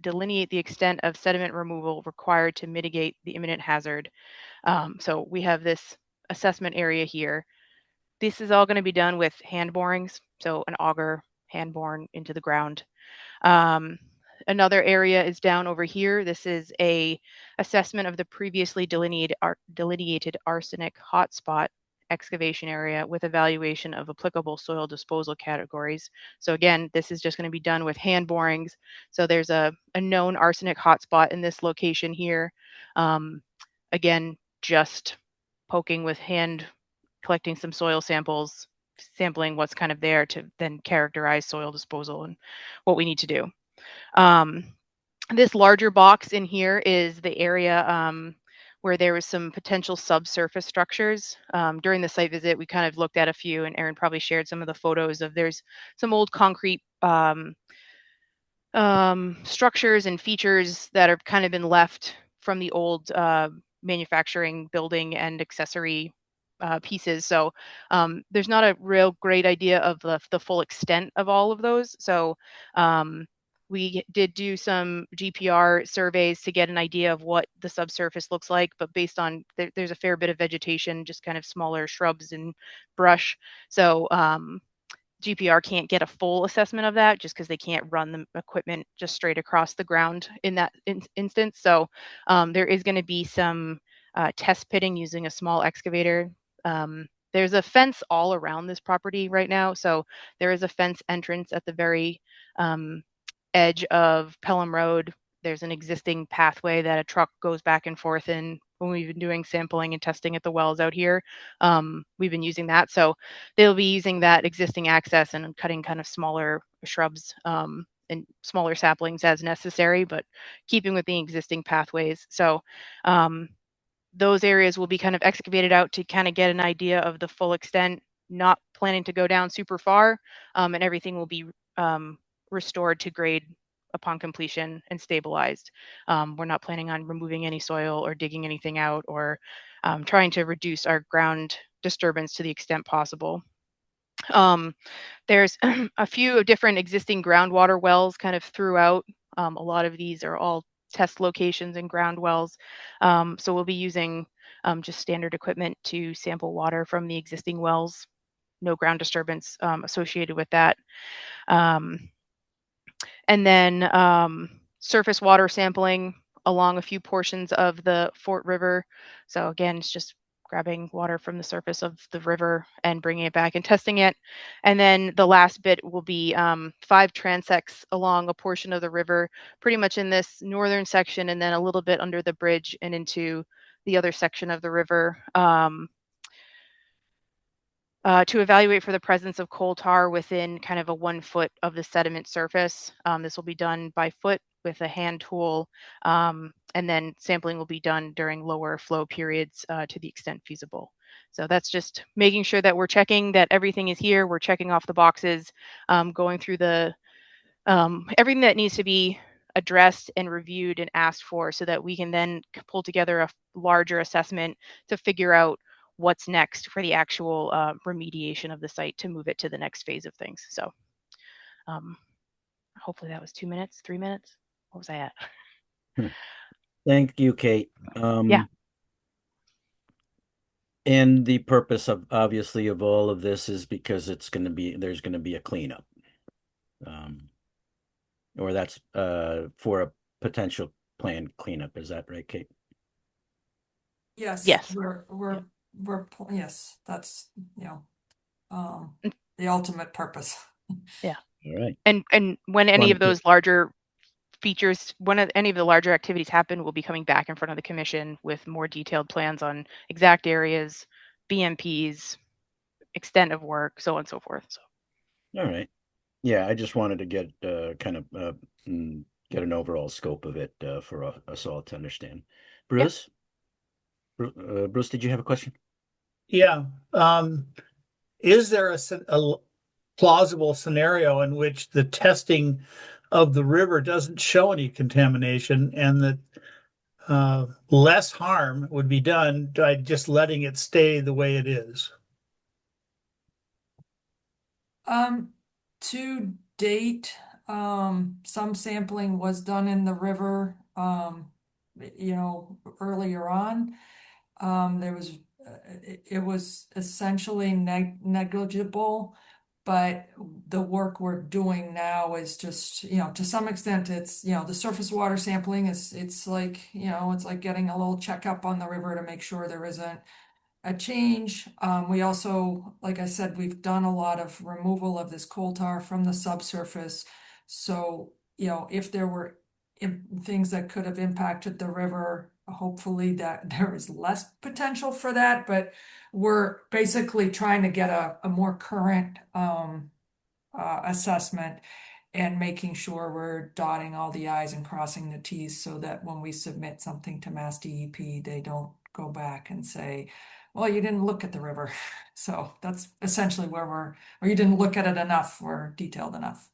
delineate the extent of sediment removal required to mitigate the imminent hazard. So we have this assessment area here. This is all going to be done with hand borings, so an auger hand borne into the ground. Another area is down over here. This is a assessment of the previously delineated arsenic hotspot excavation area with evaluation of applicable soil disposal categories. So again, this is just going to be done with hand borings. So there's a known arsenic hotspot in this location here. Again, just poking with hand, collecting some soil samples, sampling what's kind of there to then characterize soil disposal and what we need to do. This larger box in here is the area where there was some potential subsurface structures. During the site visit, we kind of looked at a few, and Erin probably shared some of the photos of there's some old concrete structures and features that have kind of been left from the old manufacturing building and accessory pieces. So there's not a real great idea of the full extent of all of those. So we did do some GPR surveys to get an idea of what the subsurface looks like, but based on there's a fair bit of vegetation, just kind of smaller shrubs and brush. So GPR can't get a full assessment of that just because they can't run the equipment just straight across the ground in that instance. So there is going to be some test pitting using a small excavator. There's a fence all around this property right now. So there is a fence entrance at the very edge of Pelham Road. There's an existing pathway that a truck goes back and forth in. When we've been doing sampling and testing at the wells out here, we've been using that. So they'll be using that existing access and cutting kind of smaller shrubs and smaller saplings as necessary, but keeping with the existing pathways. So those areas will be kind of excavated out to kind of get an idea of the full extent, not planning to go down super far, and everything will be restored to grade upon completion and stabilized. We're not planning on removing any soil or digging anything out or trying to reduce our ground disturbance to the extent possible. There's a few different existing groundwater wells kind of throughout. A lot of these are all test locations and ground wells. So we'll be using just standard equipment to sample water from the existing wells. No ground disturbance associated with that. And then surface water sampling along a few portions of the Fort River. So again, it's just grabbing water from the surface of the river and bringing it back and testing it. And then the last bit will be 5 transects along a portion of the river, pretty much in this northern section, and then a little bit under the bridge and into the other section of the river. To evaluate for the presence of coal tar within kind of a 1 foot of the sediment surface. This will be done by foot with a hand tool, and then sampling will be done during lower flow periods to the extent feasible. So that's just making sure that we're checking that everything is here, we're checking off the boxes, going through the everything that needs to be addressed and reviewed and asked for so that we can then pull together a larger assessment to figure out what's next for the actual remediation of the site to move it to the next phase of things. So hopefully that was 2 minutes, 3 minutes. What was I at? Thank you, Kate. Yeah. And the purpose of obviously of all of this is because there's going to be a cleanup. Or that's for a potential planned cleanup. Is that right, Kate? Yes. Yes. Yes, that's, the ultimate purpose. Yeah. All right. And when any of those larger features, when any of the larger activities happen, we'll be coming back in front of the commission with more detailed plans on exact areas, BMPs, extent of work, so on and so forth. So All right. Yeah, I just wanted to get get an overall scope of it for us all to understand. Bruce? Bruce, did you have a question? Yeah. Is there a plausible scenario in which the testing of the river doesn't show any contamination and that less harm would be done by just letting it stay the way it is? To date, some sampling was done in the river, earlier on. There was, it was essentially negligible, but the work we're doing now is just, to some extent, it's, the surface water sampling it's like, it's like getting a little checkup on the river to make sure there isn't a change. We also, like I said, we've done a lot of removal of this coal tar from the subsurface. So, if there were things that could have impacted the river, hopefully that there is less potential for that. But we're basically trying to get a more current assessment and making sure we're dotting all the i's and crossing the t's so that when we submit something to Mass DEP, they don't go back and say, well, you didn't look at the river. So that's essentially or you didn't look at it enough or detailed enough.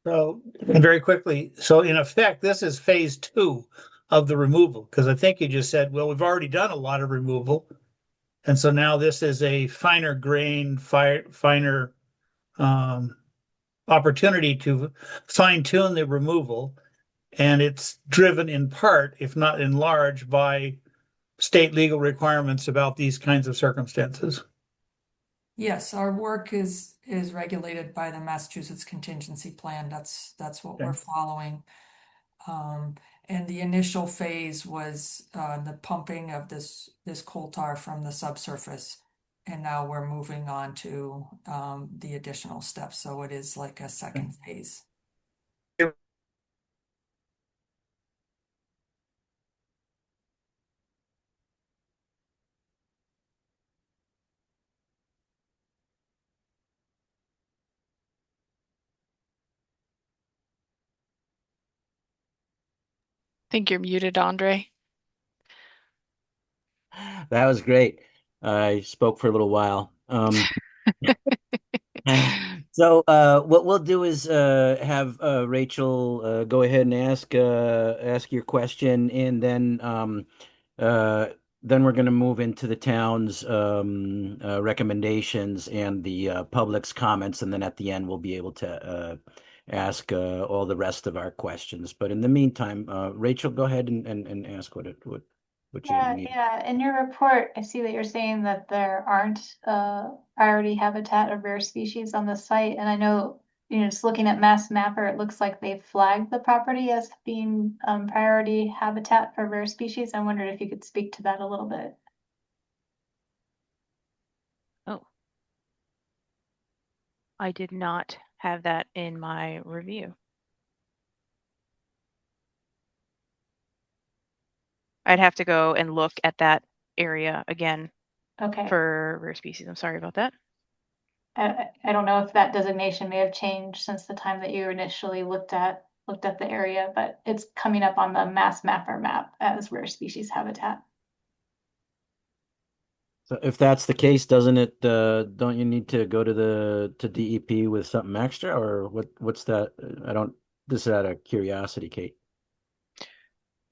So, and very quickly, so in effect, this is phase 2 of the removal, because I think you just said, well, we've already done a lot of removal. And so now this is a finer grain, finer opportunity to fine tune the removal. And it's driven in part, if not in large, by state legal requirements about these kinds of circumstances. Yes, our work is regulated by the Massachusetts Contingency Plan. That's what Okay. we're following. And the initial phase was the pumping of this coal tar from the subsurface. And now we're moving on to the additional steps. So it is like a second phase. Think you're muted, Andre. That was great. I spoke for a little while. So what we'll do is have Rachel go ahead and ask your question, and then we're going to move into the town's recommendations and the public's comments, and then at the end we'll be able to ask all the rest of our questions. But in the meantime, Rachel, go ahead and ask what you Yeah, need. yeah. In your report, I see that you're saying that there aren't priority habitat of rare species on the site. And I know, just looking at Mass Mapper, it looks like they've flagged the property as being priority habitat for rare species. I wondered if you could speak to that a little bit. oh, I did not have that in my review. I'd have to go and look at that area again Okay. for rare species. I'm sorry about that. I don't know if that designation may have changed since the time that you initially looked at the area, but it's coming up on the Mass Mapper map as rare species habitat. So if that's the case, doesn't it, don't you need to go to DEP with something extra, or what's that? This is out of curiosity, Kate.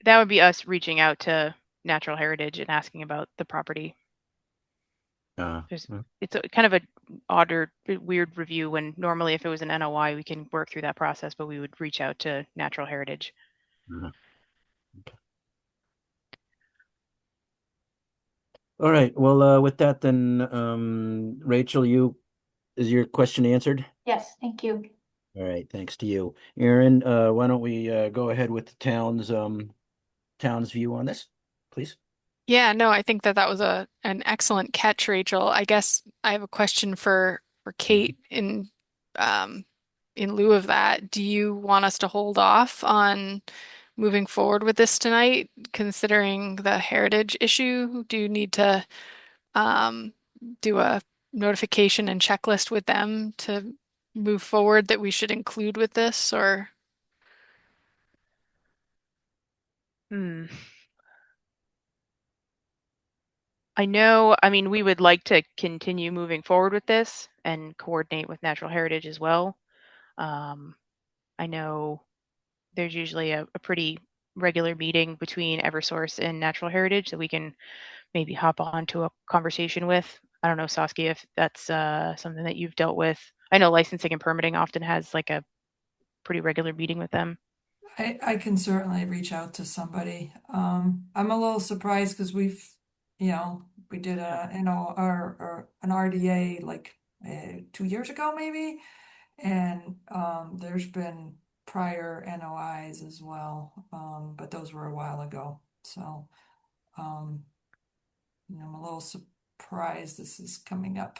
That would be us reaching out to Natural Heritage and asking about the property. It's kind of a odd or weird review when normally if it was an NOI, we can work through that process, but we would reach out to Natural Heritage. Okay. All right. Well, with that, then, Rachel, is your question answered? Yes, thank you. All right. Thanks to you, Aaron. Why don't we go ahead with the town's view on this, please? Yeah, no, I think that was an excellent catch, Rachel. I guess I have a question for Kate in lieu of that. Do you want us to hold off on moving forward with this tonight, considering the heritage issue? Do you need to do a notification and checklist with them to move forward that we should include with this, or? Hmm. I know, I mean, we would like to continue moving forward with this and coordinate with Natural Heritage as well. I know there's usually a pretty regular meeting between Eversource and Natural Heritage that we can maybe hop on to a conversation with. I don't know, Saskia, if that's something that you've dealt with. I know licensing and permitting often has like a pretty regular meeting with them. I can certainly reach out to somebody. I'm a little surprised because we did or an RDA like 2 years ago maybe, and there's been prior NOIs as well, but those were a while ago. So I'm a little surprised this is coming up.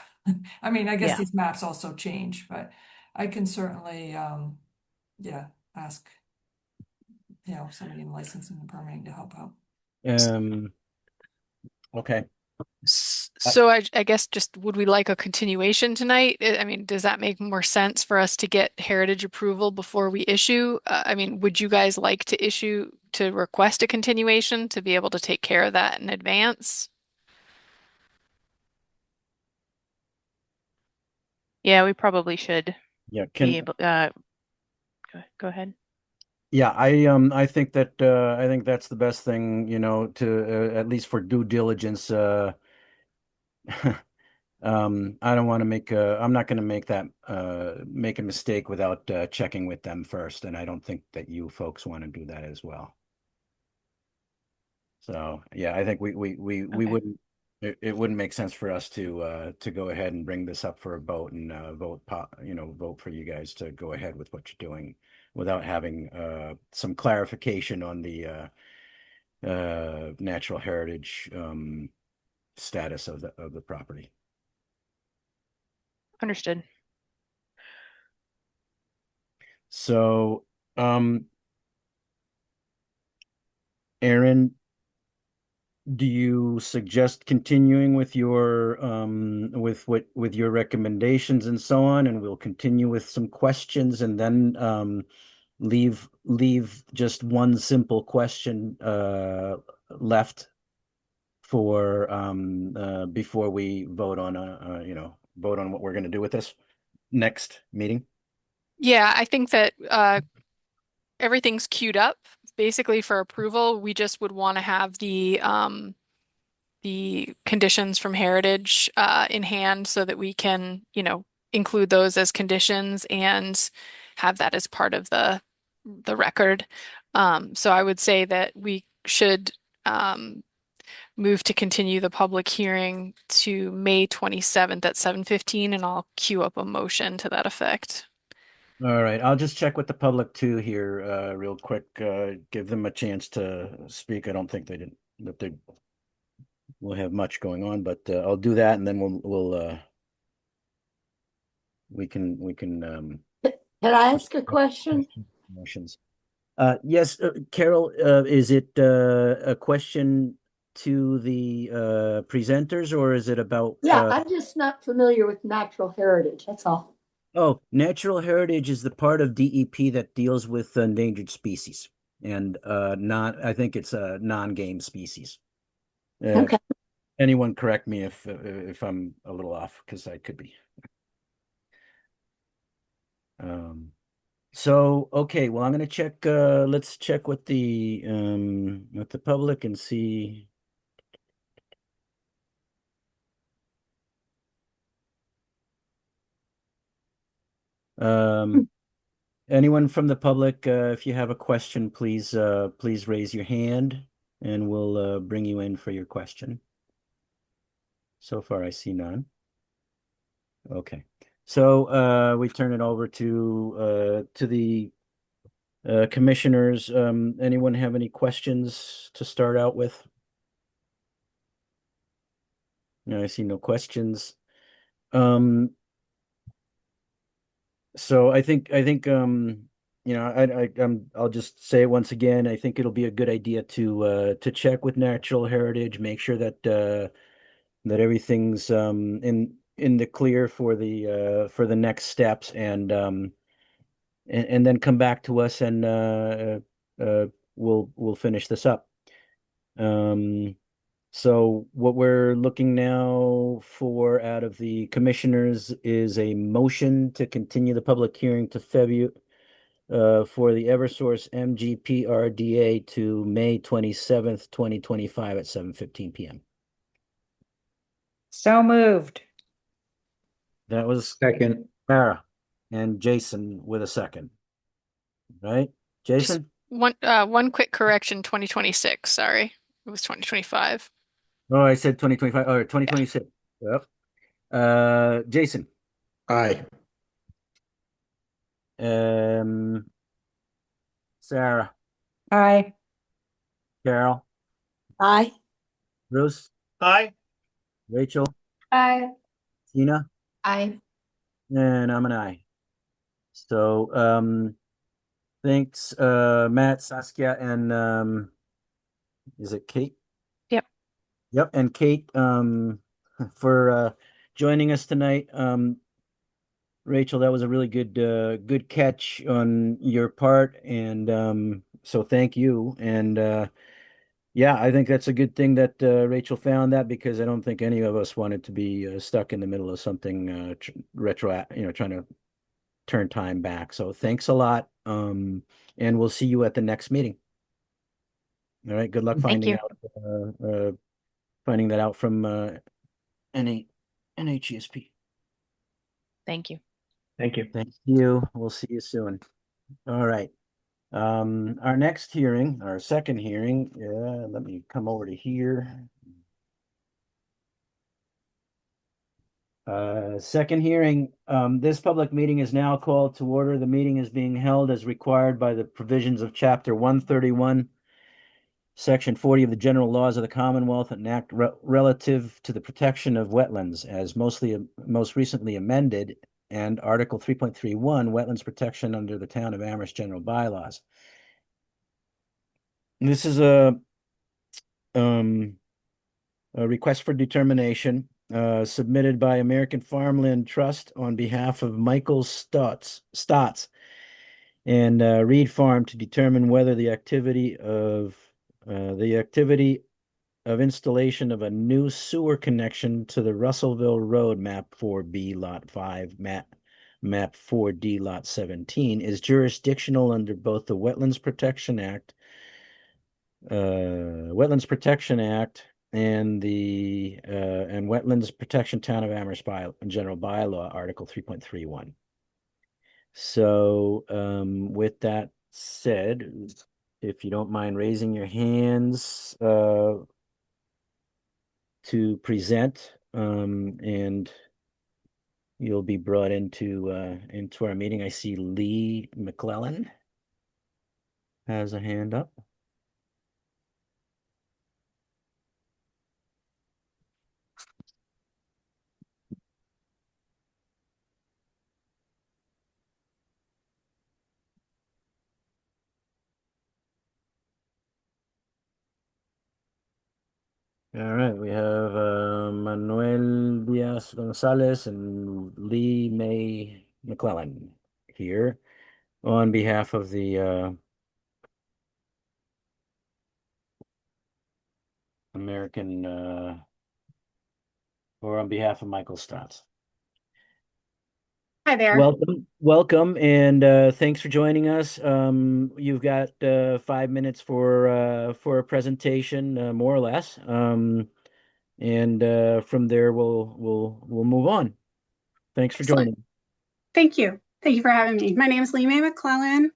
I mean, I guess Yeah. these maps also change, but I can certainly ask somebody in licensing and permitting to help out. Okay. So I guess just would we like a continuation tonight? I mean, does that make more sense for us to get heritage approval before we issue? I mean, would you guys like to request a continuation to be able to take care of that in advance? Yeah, we probably should Yeah, be able, go ahead. yeah, I think that's the best thing, to at least for due diligence. I don't want to I'm not going to make a mistake without checking with them first, and I don't think that you folks want to do that as well. So yeah, I think we Okay. wouldn't, it wouldn't make sense for us to go ahead and bring this up for a vote and vote for you guys to go ahead with what you're doing without having some clarification on the natural heritage status of the property. Understood. So, Aaron, do you suggest continuing with your with your recommendations and so on, and we'll continue with some questions and then leave just one simple question left for before we vote on vote on what we're going to do with this next meeting? Yeah, I think that everything's queued up basically for approval. We just would want to have the conditions from Heritage in hand so that we can, include those as conditions and have that as part of the record. So I would say that we should move to continue the public hearing to May 27th at 7:15, and I'll queue up a motion to that effect. All right, I'll just check with the public too here, real quick. Give them a chance to speak. I don't think that they will have much going on, but I'll do that, and then we can Can I ask a question? motions. Yes, Carol, is it a question to the presenters, or is it about? Yeah, I'm just not familiar with natural heritage, that's all. Oh, natural heritage is the part of DEP that deals with endangered species and I think it's a non-game species. Okay. Anyone correct me if I'm a little off, because I could be. So okay, well, I'm gonna check. Let's check with the public and see. Anyone from the public, if you have a question, please raise your hand and we'll bring you in for your question. So far, I see none. Okay, so we turn it over to the commissioners. Anyone have any questions to start out with? No, I see no questions. So I think I'll just say it once again. I think it'll be a good idea to check with Natural Heritage, make sure that that everything's in the clear for the next steps, and then come back to us, and we'll finish this up. So what we're looking now for out of the commissioners is a motion to continue the public hearing to February for the Eversource MGPRDA to May 27th, 2025 at 7:15 p.m. So moved. That was Second. Sarah and Jason with a second. Right? Jason? One quick correction, 2026, sorry. It was 2025. Oh, I said 2025 or 2026. Yep. Jason. Aye. Sarah. Aye. Carol. Aye. Bruce. Aye. Rachel. Aye. Tina. Aye. And I'm an aye. So thanks, Matt, Saskia, and is it Kate? Yep. Yep, and Kate, for joining us tonight. Rachel, that was a really good catch on your part, and so thank you. And yeah, I think that's a good thing that Rachel found that, because I don't think any of us wanted to be stuck in the middle of something retro, trying to turn time back. So thanks a lot. And we'll see you at the next meeting. All right. Good luck Thank finding you. out finding that out from NHESP. Thank you. Thank you. Thank you. We'll see you soon. All right. Our next hearing, our second hearing, let me come over to here. Second hearing, this public meeting is now called to order. The meeting is being held as required by the provisions of Chapter 131, Section 40 of the General Laws of the Commonwealth, an act relative to the protection of wetlands, as most recently amended, and Article 3.31, Wetlands Protection under the Town of Amherst General Bylaws. This is a request for determination submitted by American Farmland Trust on behalf of Michael Stotts and Reed Farm to determine whether the activity of installation of a new sewer connection to the Russellville Road, Map 4B, Lot 5, Map 4D, Lot 17, is jurisdictional under both the Wetlands Protection Act and the Wetlands Protection Town of Amherst General Bylaw, Article 3.31. So with that said, if you don't mind raising your hands to present, and you'll be brought into our meeting. I see Lee McClellan has a hand up. All right, we have Manuel Diaz Gonzalez and Lee May McClellan here on behalf of the American, or on behalf of Michael Stotts. Hi there. Welcome, and thanks for joining us. You've got 5 minutes for a presentation, more or less, and from there we'll move on. Thanks for Excellent. joining. Thank you. Thank you for having me. My name is Lee May McClellan.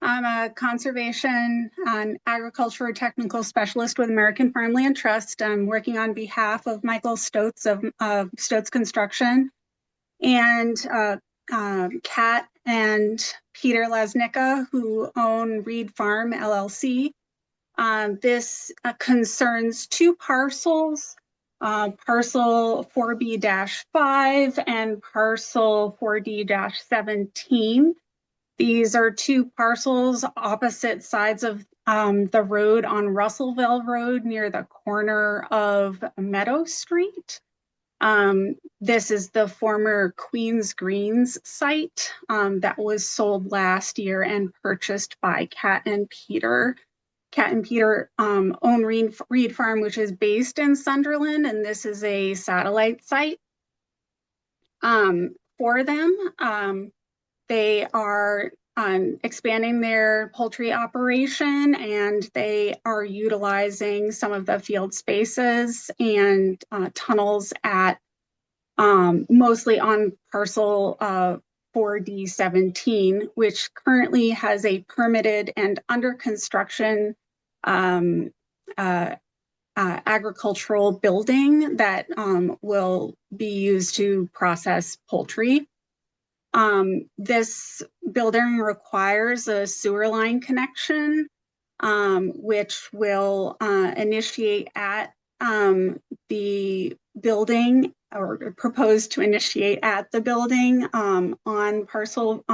I'm a conservation and agriculture technical specialist with American Farmland Trust. I'm working on behalf of Michael Stotts of Stotts Construction, and Kat and Peter Lasnica, who own Reed Farm LLC. This concerns two parcels, parcel 4B-5 and parcel 4D-17. These are two parcels opposite sides of the road on Russellville Road near the corner of Meadow Street. This is the former Queens Greens site that was sold last year and purchased by Cat and Peter. Cat and Peter own Reed Farm, which is based in Sunderland, and this is a satellite site for them. They are expanding their poultry operation, and they are utilizing some of the field spaces and tunnels at mostly on parcel 4D17, which currently has a permitted and under construction agricultural building that will be used to process poultry. This building requires a sewer line connection, which will initiate at the building, or proposed to initiate at the building on parcel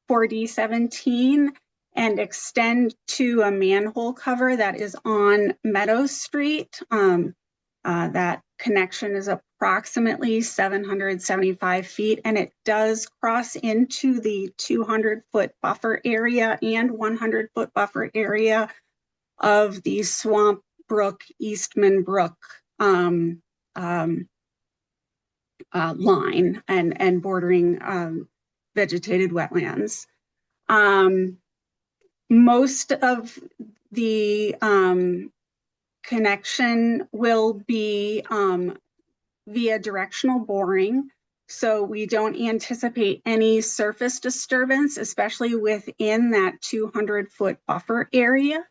4D17 and extend to a manhole cover that is on Meadow Street. That connection is approximately 775 feet, and it does cross into the 200-foot buffer area and 100-foot buffer area of the Swamp Brook Eastman Brook line and bordering vegetated wetlands. Most of the connection will be via directional boring, so we don't anticipate any surface disturbance, especially within that 200-foot buffer area.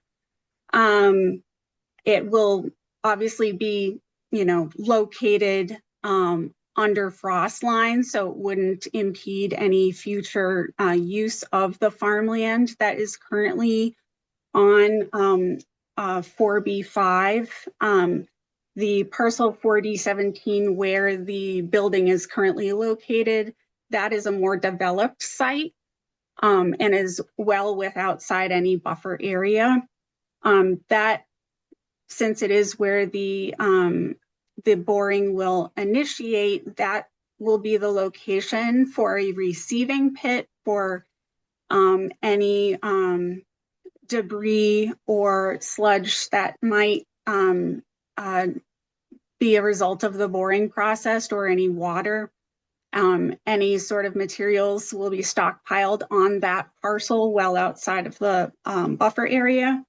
It will obviously be, located under frost lines, so it wouldn't impede any future use of the farmland that is currently on 4B5. The parcel 4D17, where the building is currently located, that is a more developed site and is well outside any buffer area. That, since it is where the boring will initiate, that will be the location for a receiving pit for any debris or sludge that might be a result of the boring process, or any water. Any sort of materials will be stockpiled on that parcel well outside of the buffer area.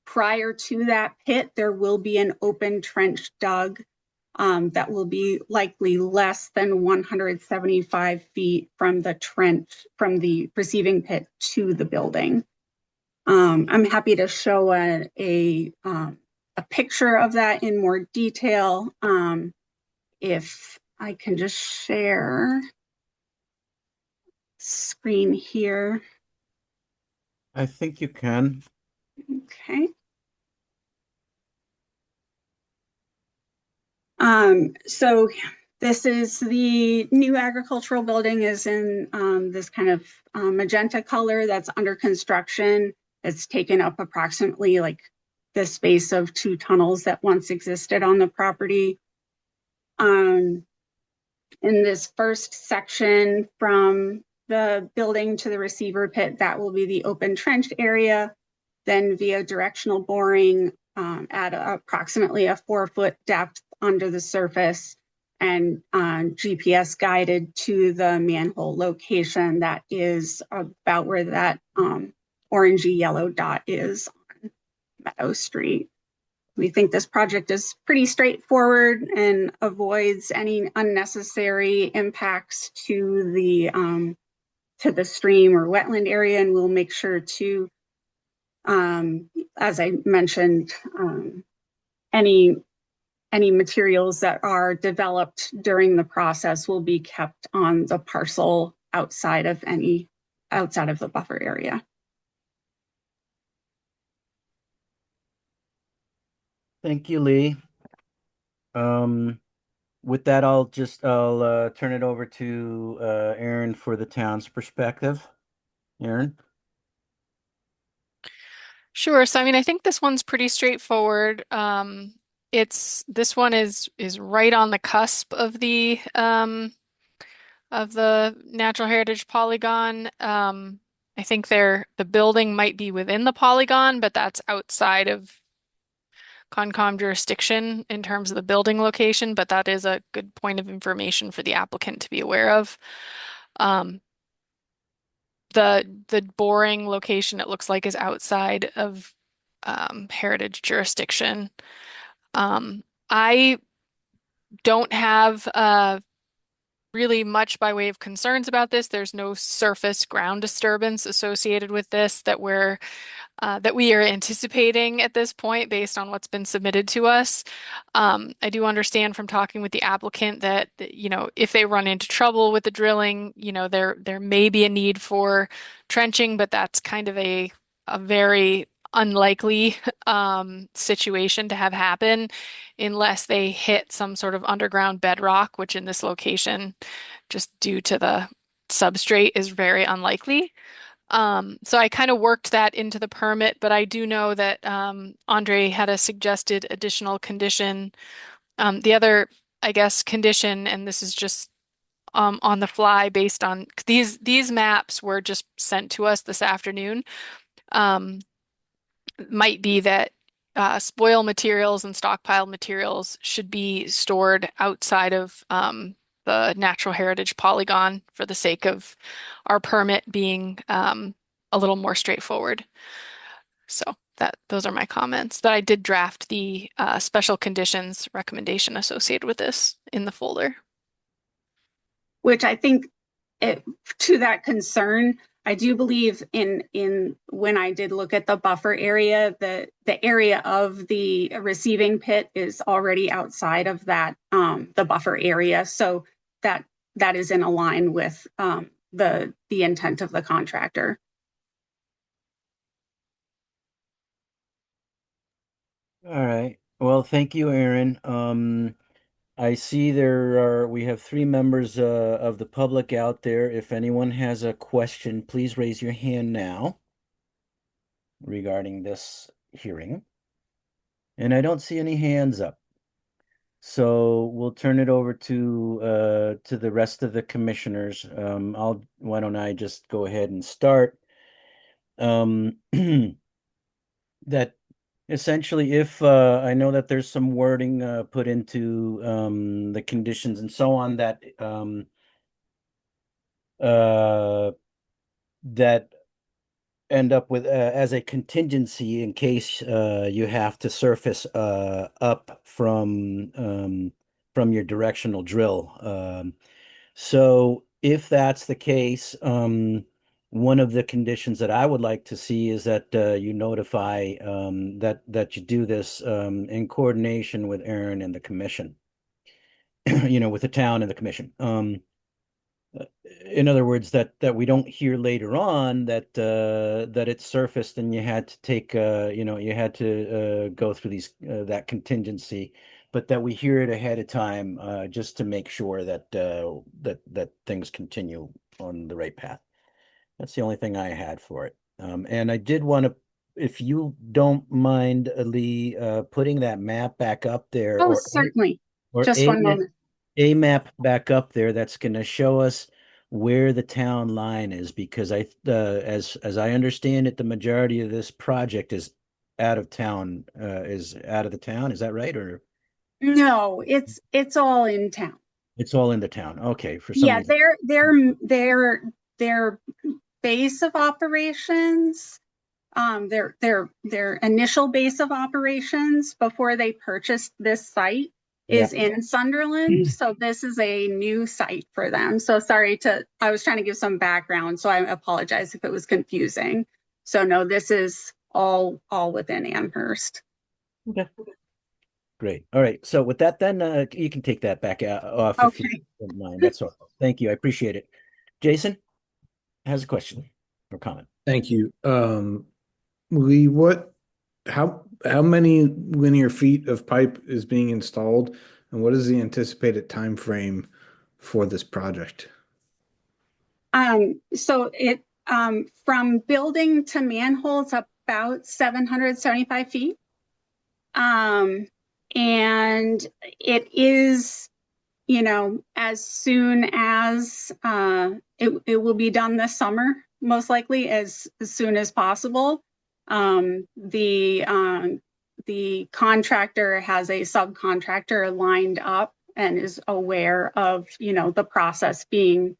Prior to that pit, there will be an open trench dug that will be likely less than 175 feet from the trench, from the receiving pit to the building. I'm happy to show a picture of that in more detail. If I can just share screen here. I think you can. Okay. So this is the new agricultural building, is in this kind of magenta color that's under construction. It's taken up approximately like the space of 2 tunnels that once existed on the property. In this first section from the building to the receiver pit, that will be the open trench area. Then via directional boring at approximately a 4-foot depth under the surface, and GPS guided to the manhole location that is about where that orangey yellow dot is on Meadow Street. We think this project is pretty straightforward and avoids any unnecessary impacts to the stream or wetland area, and we'll make sure to, as I mentioned, any materials that are developed during the process will be kept on the parcel outside of the buffer area. Thank you, Lee. With that, I'll turn it over to Aaron for the town's perspective. Aaron? Sure. So, I mean, I think this one's pretty straightforward. this one is right on the cusp of the natural heritage polygon. I think the building might be within the polygon, but that's outside of Concom jurisdiction in terms of the building location, but that is a good point of information for the applicant to be aware of. The boring location, it looks like, is outside of heritage jurisdiction. I don't have really much by way of concerns about this. There's no surface ground disturbance associated with this that we are anticipating at this point based on what's been submitted to us. I do understand from talking with the applicant that, if they run into trouble with the drilling, there may be a need for trenching, but that's kind of a very unlikely situation to have happen unless they hit some sort of underground bedrock, which in this location, just due to the substrate, is very unlikely. So I kind of worked that into the permit, but I do know that Andre had a suggested additional condition. The other, I guess, condition, and this is just on the fly based on these maps were just sent to us this afternoon, might be that spoil materials and stockpiled materials should be stored outside of the natural heritage polygon for the sake of our permit being a little more straightforward. So those are my comments. But I did draft the special conditions recommendation associated with this in the folder. Which I think, to that concern, I do believe in when I did look at the buffer area, the area of the receiving pit is already outside of that, the buffer area. So that is in line with the intent of the contractor. All right. Well, thank you, Aaron. I see we have 3 members of the public out there. If anyone has a question, please raise your hand now regarding this hearing. And I don't see any hands up. So we'll turn it over to the rest of the commissioners. Why don't I just go ahead and start? That essentially, if I know that there's some wording put into the conditions and so on that that end up with as a contingency in case you have to surface up from your directional drill. So if that's the case, one of the conditions that I would like to see is that you notify that you do this in coordination with Aaron and the commission, with the town and the commission. In other words, that we don't hear later on that it's surfaced and you had to take you had to go through that contingency, but that we hear it ahead of time just to make sure that that things continue on the right path. That's the only thing I had for it. And I did want to, if you don't mind, Lee, putting that map back up there. Oh, certainly. Just one moment. A map back up there that's going to show us where the town line is, because as I understand it, the majority of this project is out of town. Is out of the town. Is that right? Or no? It's all in town. It's all in the town. Okay. For some reason. Their base of operations, their initial base of operations before they purchased this site is in Sunderland. So this is a new site for them. So I was trying to give some background, so I apologize if it was confusing. So no, this is all within Amherst. Okay. Great. All right. So with that, then you can take that back off. Okay. If you don't mind. That's all. Thank you. I appreciate it. Jason has a question or comment. Thank you. Lee, how many linear feet of pipe is being installed, and what is the anticipated time frame for this project? So it from building to manhole, it's about 775 feet. and it is, as soon as it will be done this summer, most likely as soon as possible. The contractor has a subcontractor lined up and is aware of, the process being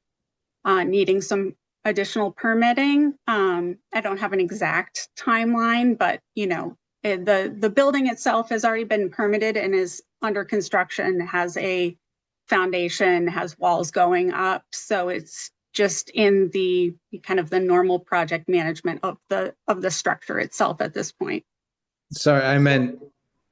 needing some additional permitting. I don't have an exact timeline, but the building itself has already been permitted and is under construction, has a foundation, has walls going up. So it's just in the kind of the normal project management of the structure itself at this point. Sorry, I meant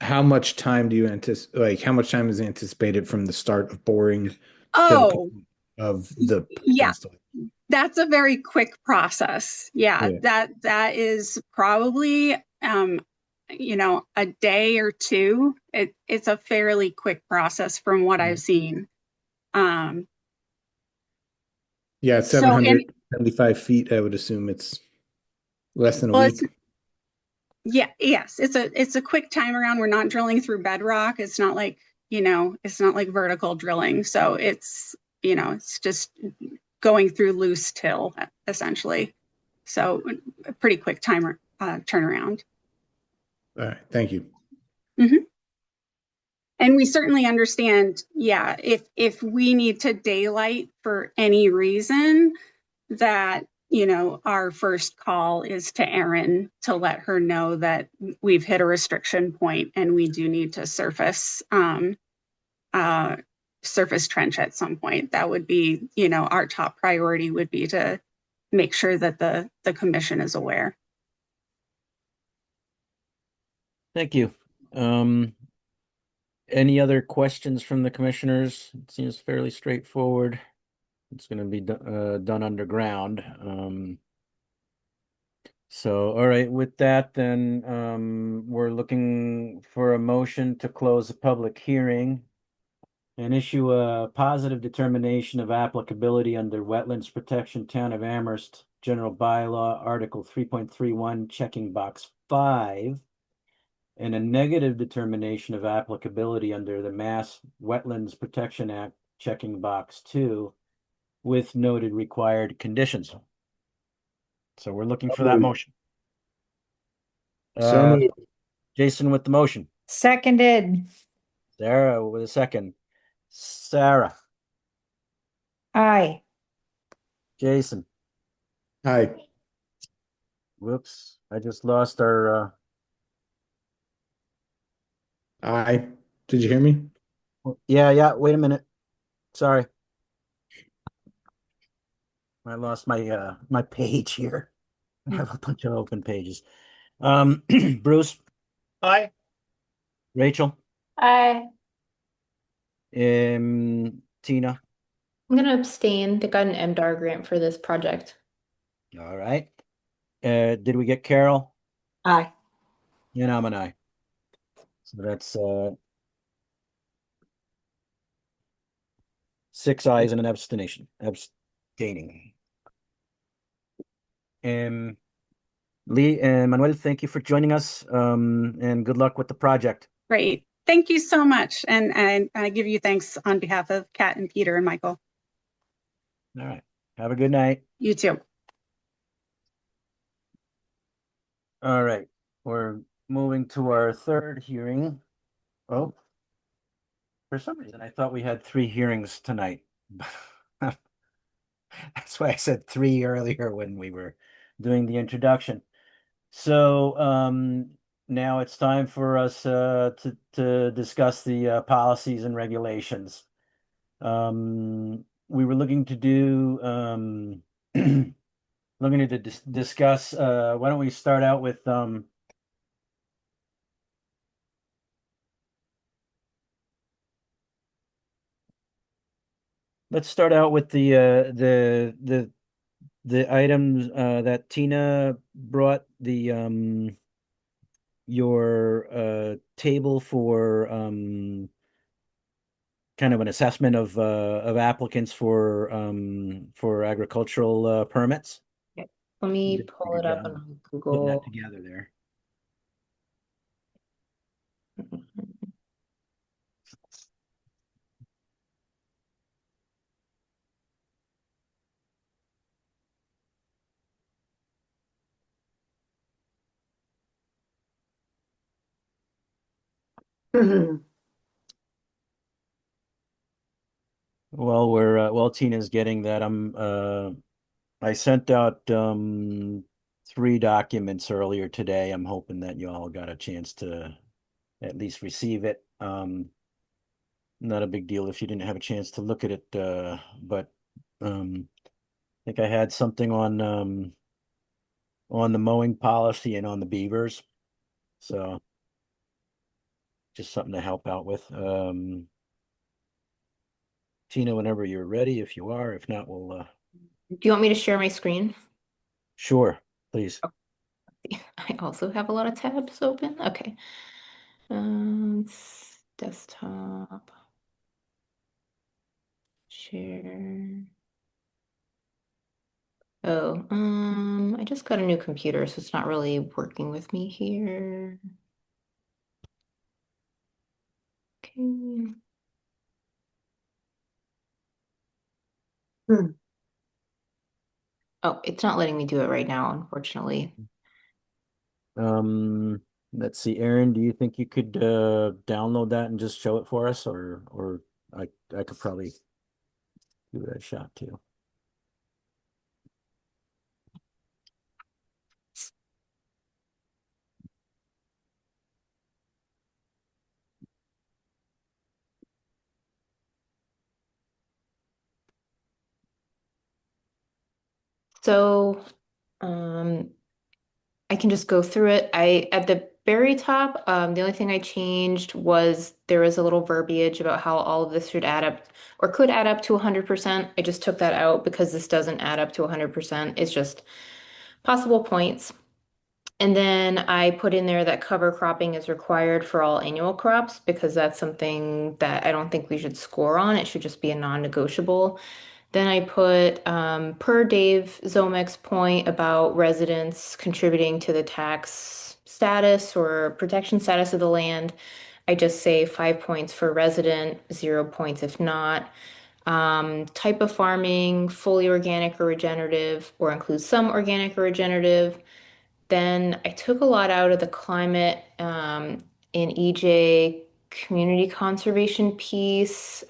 how much time do you anticipate? Like, how much time is anticipated from the start of boring to Oh, of the yeah. installation? That's a very quick process. Yeah, Yeah. that is probably a day or two. It's a fairly quick process from what I've seen. Yeah, So, 775 feet. I would assume it's less than a week. Yes, it's a quick time around. We're not drilling through bedrock. It's not like, it's not like vertical drilling. So it's just going through loose till essentially. So a pretty quick turnaround. All right, thank you. Mm-hmm. And we certainly understand, if we need to daylight for any reason, that our first call is to Erin to let her know that we've hit a restriction point and we do need to surface trench at some point. That would be, our top priority would be to make sure that the commission is aware. Thank you. Any other questions from the commissioners? It seems fairly straightforward. It's going to be done underground. So, all right, with that, then we're looking for a motion to close the public hearing and issue a positive determination of applicability under Wetlands Protection Town of Amherst General Bylaw, Article 3.31, checking box 5, and a negative determination of applicability under the Mass Wetlands Protection Act, checking box 2, with noted required conditions. So we're looking for that motion. So moved. Jason with the motion. Seconded. Sarah with a second. Sarah. Aye. Jason. Aye. Whoops. I just lost our Aye. Did you hear me? yeah, wait a minute. Sorry. I lost my my page here. I have a bunch of open pages. Bruce, Aye. Rachel, I Tina. I'm gonna abstain. They got an MDAR grant for this project. All right. Did we get Carol? Aye. And I'm an aye. So that's 6 ayes and an abstention. Abstaining. Lee and Manuel, thank you for joining us. And good luck with the project. Great. Thank you so much. And I give you thanks on behalf of Kat and Peter and Michael. All right. Have a good night. You too. All right. We're moving to our third hearing. Oh, for some reason, I thought we had 3 hearings tonight. That's why I said 3 earlier when we were doing the introduction. So now it's time for us to discuss the policies and regulations. We were looking to do discuss. Why don't we start out with let's start out with the items that Tina brought, the your table for kind of an assessment of applicants for agricultural permits. Let me You did a pull pretty it good up job on putting that Google. together there. Well, while Tina's getting that, I sent out 3 documents earlier today. I'm hoping that you all got a chance to at least receive it. Not a big deal if you didn't have a chance to look at it, but I think I had something on the mowing policy and on the beavers. So just something to help out with. Tina, whenever you're ready, if you are, if not, we'll Do you want me to share my screen? sure, please. I also have a lot of tabs open. Okay. Desktop. Share. Oh, I just got a new computer, so it's not really working with me here. Okay. Oh, it's not letting me do it right now, unfortunately. Let's see, Aaron, do you think you could download that and just show it for us, or I could probably give it a shot too. So, I can just go through it. At the very top, the only thing I changed was there was a little verbiage about how all of this should add up or could add up to 100%. I just took that out because this doesn't add up to 100%. It's just possible points. And then I put in there that cover cropping is required for all annual crops because that's something that I don't think we should score on. It should just be a non-negotiable. Then I put per Dave Zomek's point about residents contributing to the tax status or protection status of the land. I just say 5 points for resident, 0 points if not. Type of farming, fully organic or regenerative, or include some organic or regenerative. Then I took a lot out of the climate in EJ community conservation piece.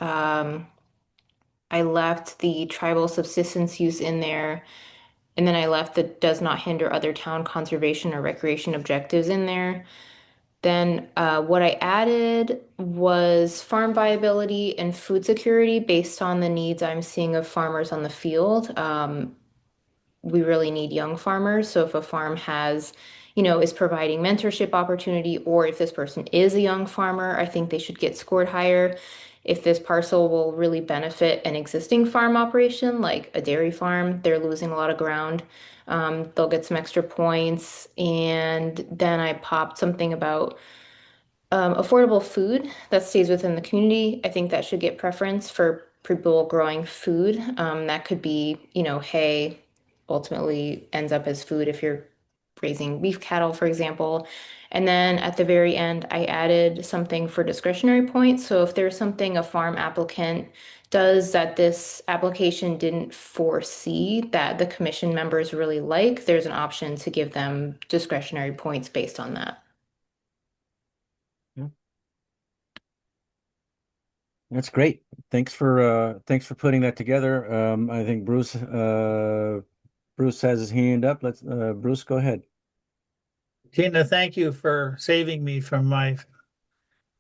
I left the tribal subsistence use in there, and then I left the does not hinder other town conservation or recreation objectives in there. Then what I added was farm viability and food security based on the needs I'm seeing of farmers on the field. We really need young farmers. So if a farm has, is providing mentorship opportunity, or if this person is a young farmer, I think they should get scored higher. If this parcel will really benefit an existing farm operation, like a dairy farm, they're losing a lot of ground. They'll get some extra points. And then I popped something about affordable food that stays within the community. I think that should get preference for people growing food. That could be, hay ultimately ends up as food if you're raising beef cattle, for example. And then at the very end, I added something for discretionary points. So if there's something a farm applicant does that this application didn't foresee that the commission members really like, there's an option to give them discretionary points based on that. That's great. Thanks for putting that together. I think Bruce has his hand up. Let's Bruce, go ahead. Tina, thank you for saving me from my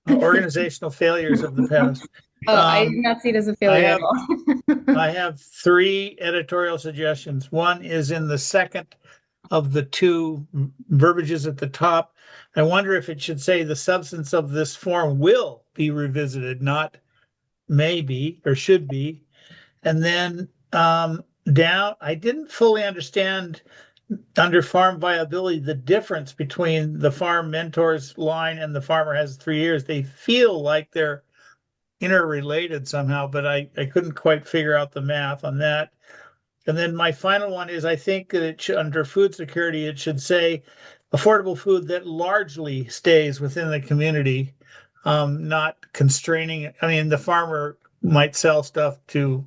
organizational failures of the past. I do not see it as a failure at all. I have 3 editorial suggestions. One is in the second of the 2 verbiages at the top. I wonder if it should say the substance of this form will be revisited, not maybe or should be. And then down, I didn't fully understand under farm viability the difference between the farm mentors line and the farmer has 3 years. They feel like they're interrelated somehow, but I couldn't quite figure out the math on that. And then my final one is I think that it should, under food security, it should say affordable food that largely stays within the community, not constraining. I mean, the farmer might sell stuff to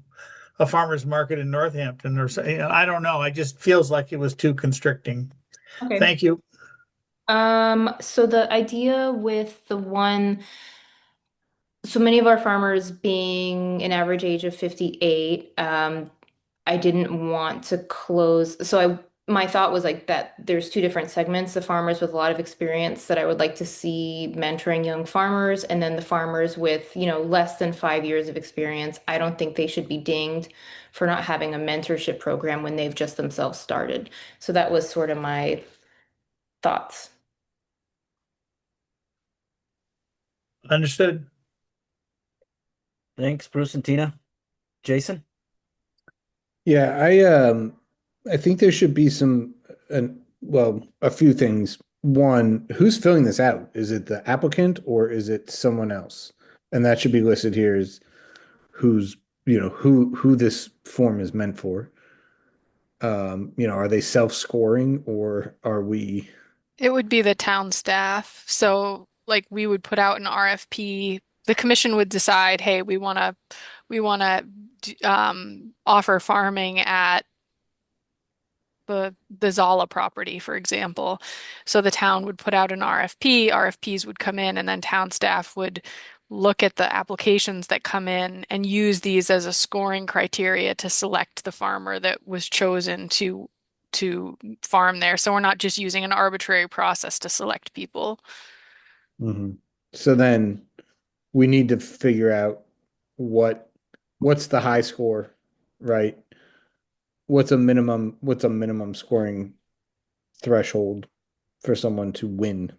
a farmer's market in Northampton or I don't know. It just feels like it was too constricting. Okay. Thank you. So the idea with so many of our farmers being an average age of 58, I didn't want to close. My thought was like that there's two different segments, the farmers with a lot of experience that I would like to see mentoring young farmers, and then the farmers with, less than 5 years of experience. I don't think they should be dinged for not having a mentorship program when they've just themselves started. So that was sort of my thoughts. Understood. Thanks, Bruce and Tina. Jason? Yeah, I think there should be a few things. One, who's filling this out? Is it the applicant or is it someone else? And that should be listed here as who this form is meant for. Are they self-scoring or are we? It would be the town staff. So like we would put out an RFP. The commission would decide, hey, we want to offer farming at the Zola property, for example. So the town would put out an RFP, RFPs would come in, and then town staff would look at the applications that come in and use these as a scoring criteria to select the farmer that was chosen to farm there. So we're not just using an arbitrary process to select people. Mhm. So then we need to figure out what's the high score, right? What's a minimum scoring threshold for someone to win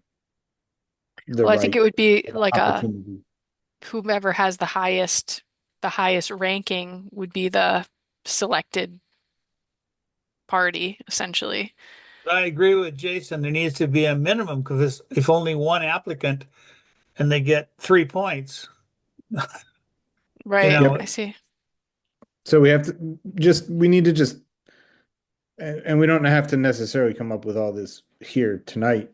the Well, I think right it would be like opportunity? whomever has the highest ranking would be the selected party, essentially. I agree with Jason. There needs to be a minimum because if only one applicant and they get 3 points, Right, know, I see. So we need to just, and we don't have to necessarily come up with all this here tonight,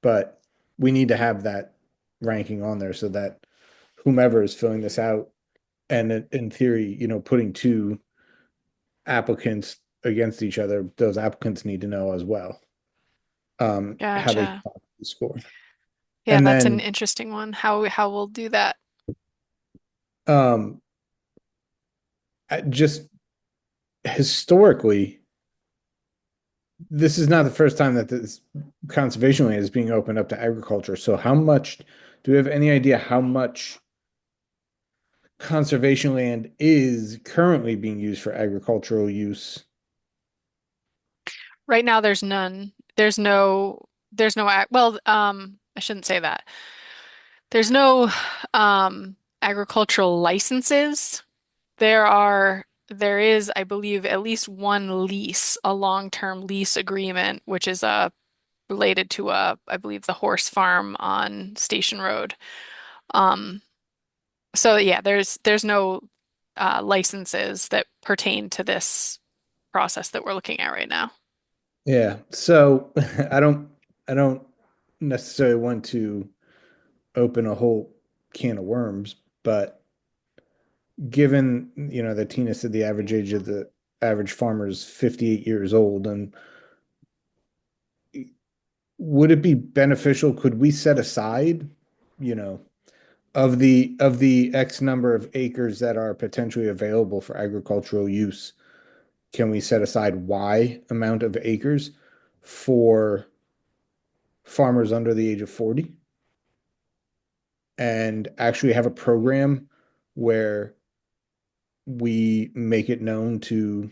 but we need to have that ranking on there so that whomever is filling this out, and in theory, putting two applicants against each other, those applicants need to know as well, how they Gotcha. score. Yeah, And that's then, an interesting one. How we'll do that. just historically, this is not the first time that this conservation land is being opened up to agriculture. So do we have any idea how much conservation land is currently being used for agricultural use? Right now, there's none. Well, I shouldn't say that. There's no agricultural licenses. There is, I believe, at least one lease, a long-term lease agreement, which is related to I believe the horse farm on Station Road. So yeah, there's no licenses that pertain to this process that we're looking at right now. Yeah. So I don't necessarily want to open a whole can of worms, but given, that Tina said the average age of the average farmer is 58 years old, and would it be beneficial? Could we set aside, of the X number of acres that are potentially available for agricultural use, can we set aside Y amount of acres for farmers under the age of 40? And actually have a program where we make it known to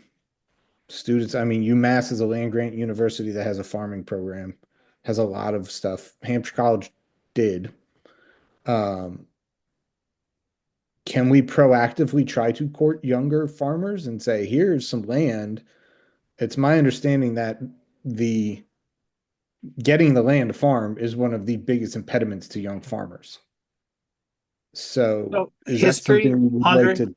students. I mean, UMass is a land grant university that has a farming program, has a lot of stuff. Hampshire College did. Can we proactively try to court younger farmers and say, here's some land? It's my understanding that getting the land to farm is one of the biggest impediments to young farmers. So is that something we would Andre? like to?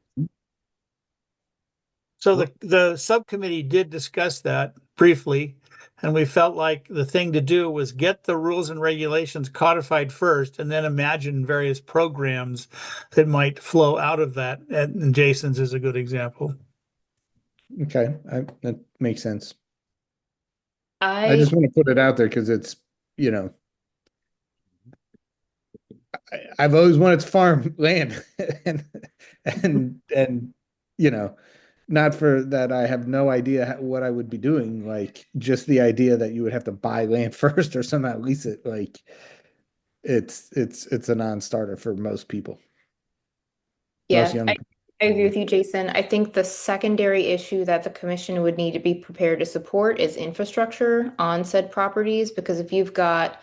So the subcommittee did discuss that briefly, and we felt like the thing to do was get the rules and regulations codified first, and then imagine various programs that might flow out of that. And Jason's is a good example. Okay, that makes sense. I just want to put it out there because it's, I've always wanted to farm land and you know, not for that I have no idea what I would be doing. Like just the idea that you would have to buy land first or somehow lease it, like it's a non-starter for most people. Most Yeah, young I agree with you, Jason. I think the secondary issue that the commission would need to be prepared to support is infrastructure on said properties, because if you've got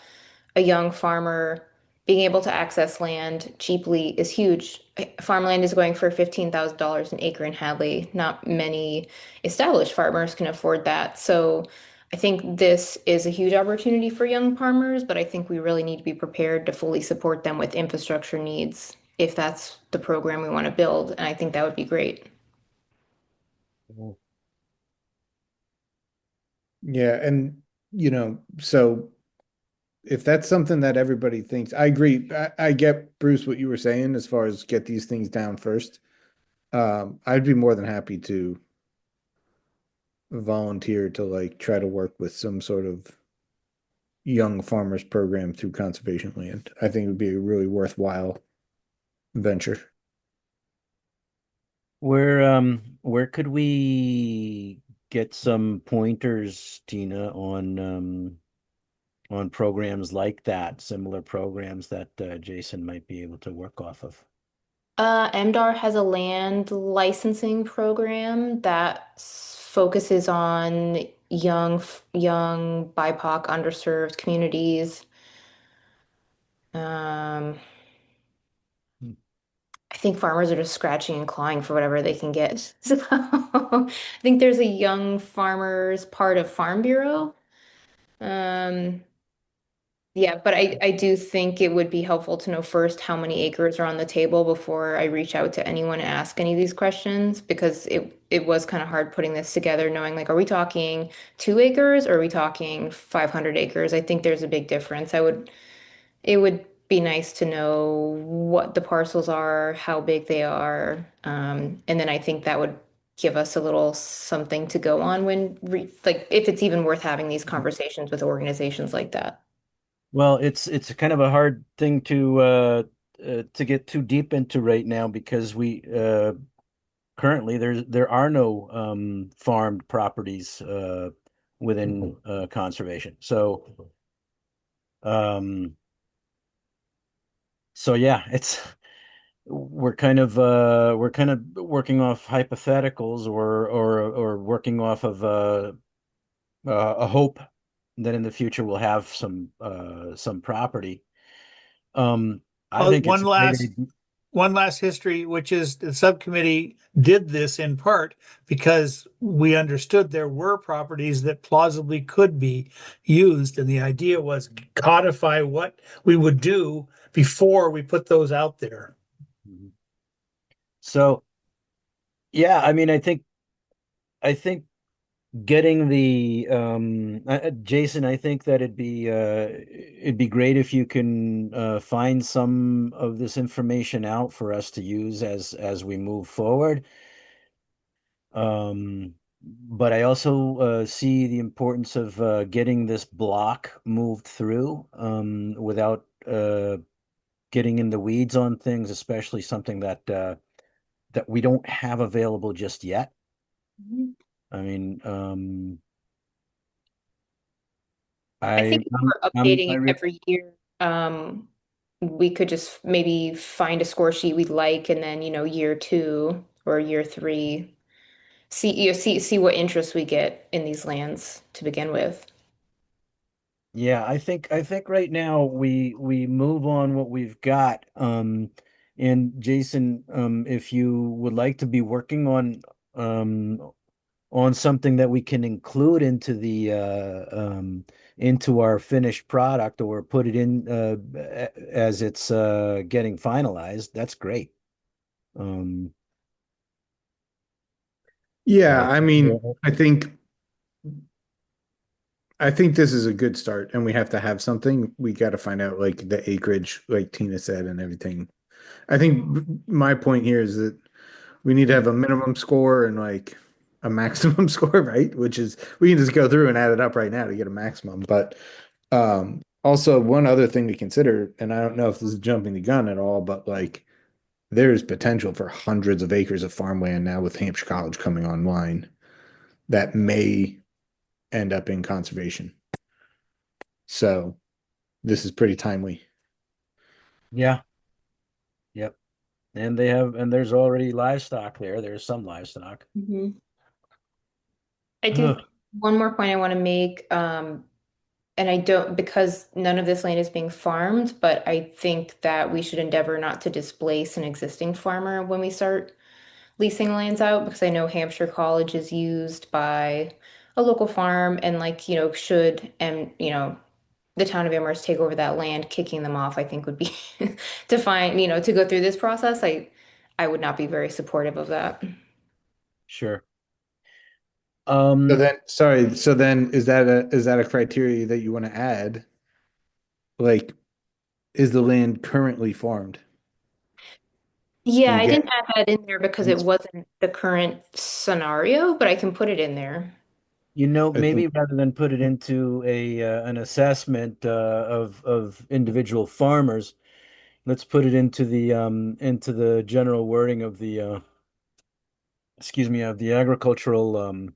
a young farmer, being able to access land cheaply is huge. Farmland is going for $15,000 an acre in Hadley. Not many established farmers can afford that. So I think this is a huge opportunity for young farmers, but I think we really need to be prepared to fully support them with infrastructure needs if that's the program we want to build. And I think that would be great. Yeah, and so if that's something that everybody thinks, I agree. I get Bruce what you were saying as far as get these things down first. I'd be more than happy to volunteer to like try to work with some sort of young farmers program through conservation land. I think it would be a really worthwhile venture. Where could we get some pointers, Tina, on programs like that, similar programs that Jason might be able to work off of? MDAR has a land licensing program that focuses on young BIPOC underserved communities. I think farmers are just scratching and clawing for whatever they can get. So I think there's a young farmers part of Farm Bureau. Yeah, but I do think it would be helpful to know first how many acres are on the table before I reach out to anyone and ask any of these questions, because it was kind of hard putting this together, knowing like, are we talking 2 acres or are we talking 500 acres? I think there's a big difference. It would be nice to know what the parcels are, how big they are, and then I think that would give us a little something to go on when like if it's even worth having these conversations with organizations like that. Well, it's kind of a hard thing to get too deep into right now because we currently there are no farmed properties within conservation. Um so yeah, it's we're kind of working off hypotheticals or working off of a hope that in the future we'll have some property. I think it's One a great last idea. one last history, which is the subcommittee did this in part because we understood there were properties that plausibly could be used, and the idea was codify what we would do before we put those out there. So yeah, I mean, I think getting the Jason, I think that it'd be great if you can find some of this information out for us to use as we move forward. But I also see the importance of getting this block moved through without getting in the weeds on things, especially something that we don't have available just yet. I mean, I think if we're I updating it re every year, we could just maybe find a score sheet we like, and then, year 2 or year 3, see what interest we get in these lands to begin with. Yeah, I think right now we move on what we've got. And Jason, if you would like to be working on something that we can include into the into our finished product or put it in as it's getting finalized, that's great. Um, Yeah, I mean, I think this is a good start, and we have to have something. We got to find out like the acreage, like Tina said, and everything. I think my point here is that we need to have a minimum score and like a maximum score, right? Which is we can just go through and add it up right now to get a maximum. But Also, one other thing to consider, and I don't know if this is jumping the gun at all, but like there's potential for hundreds of acres of farmland now with Hampshire College coming online that may end up in conservation. So this is pretty timely. Yeah. Yep. And there's already livestock there. There's some livestock. I do Ugh. one more point I want to make, and I don't, because none of this land is being farmed, but I think that we should endeavor not to displace an existing farmer when we start leasing lands out, because I know Hampshire College is used by a local farm, and like, should, and the town of Amherst take over that land, kicking them off, I think would be to find, to go through this process. I would not be very supportive of that. Sure. So then, sorry, so then is that a criteria that you want to add? Like, is the land currently farmed? Yeah, And I again, didn't add that in there because it wasn't the current scenario, but I can put it in there. I Maybe think rather than put it into an assessment of individual farmers, let's put it into the general wording of the of the agricultural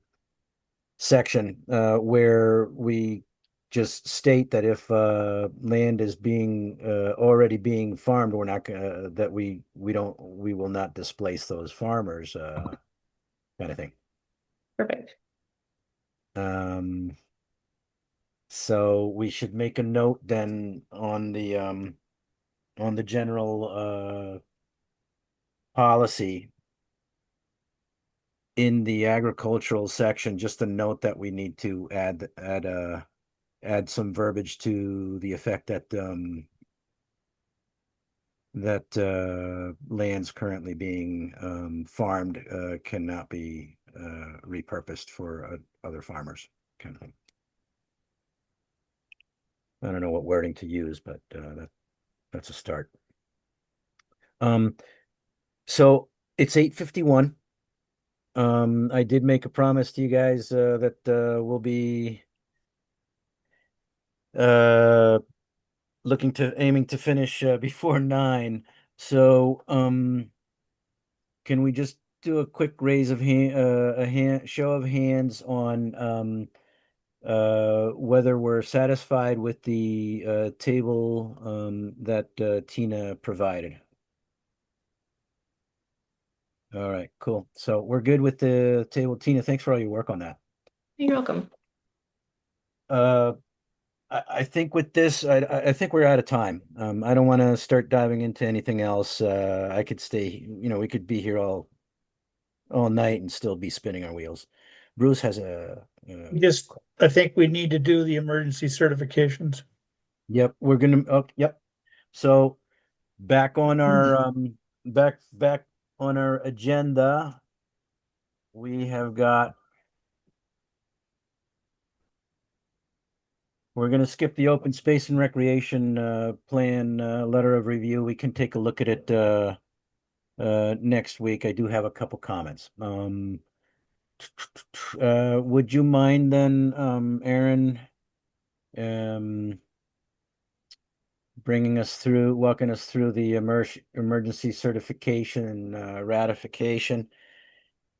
section where we just state that if land is being already being farmed, we're not gonna that we will not displace those farmers kind of thing. Perfect. So we should make a note then on the general policy in the agricultural section, just a note that we need to add some verbiage to the effect that lands currently being farmed cannot be repurposed for other farmers, kind of thing. I don't know what wording to use, but that's a start. So it's 8:51. I did make a promise to you guys that we'll be aiming to finish before 9. So can we just do a quick raise of show of hands on whether we're satisfied with the table that Tina provided? All right, cool. So we're good with the table. Tina, thanks for all your work on that. You're welcome. I think with this, I think we're out of time. I don't want to start diving into anything else. I could stay, we could be here all night and still be spinning our wheels. Bruce has I think we need to do the emergency certifications. Yep, yep. So back on our back on our agenda, we have got. We're going to skip the open space and recreation plan letter of review. We can take a look at it next week. I do have a couple comments. Would you mind then, Aaron, walking us through the emergency certification and ratification?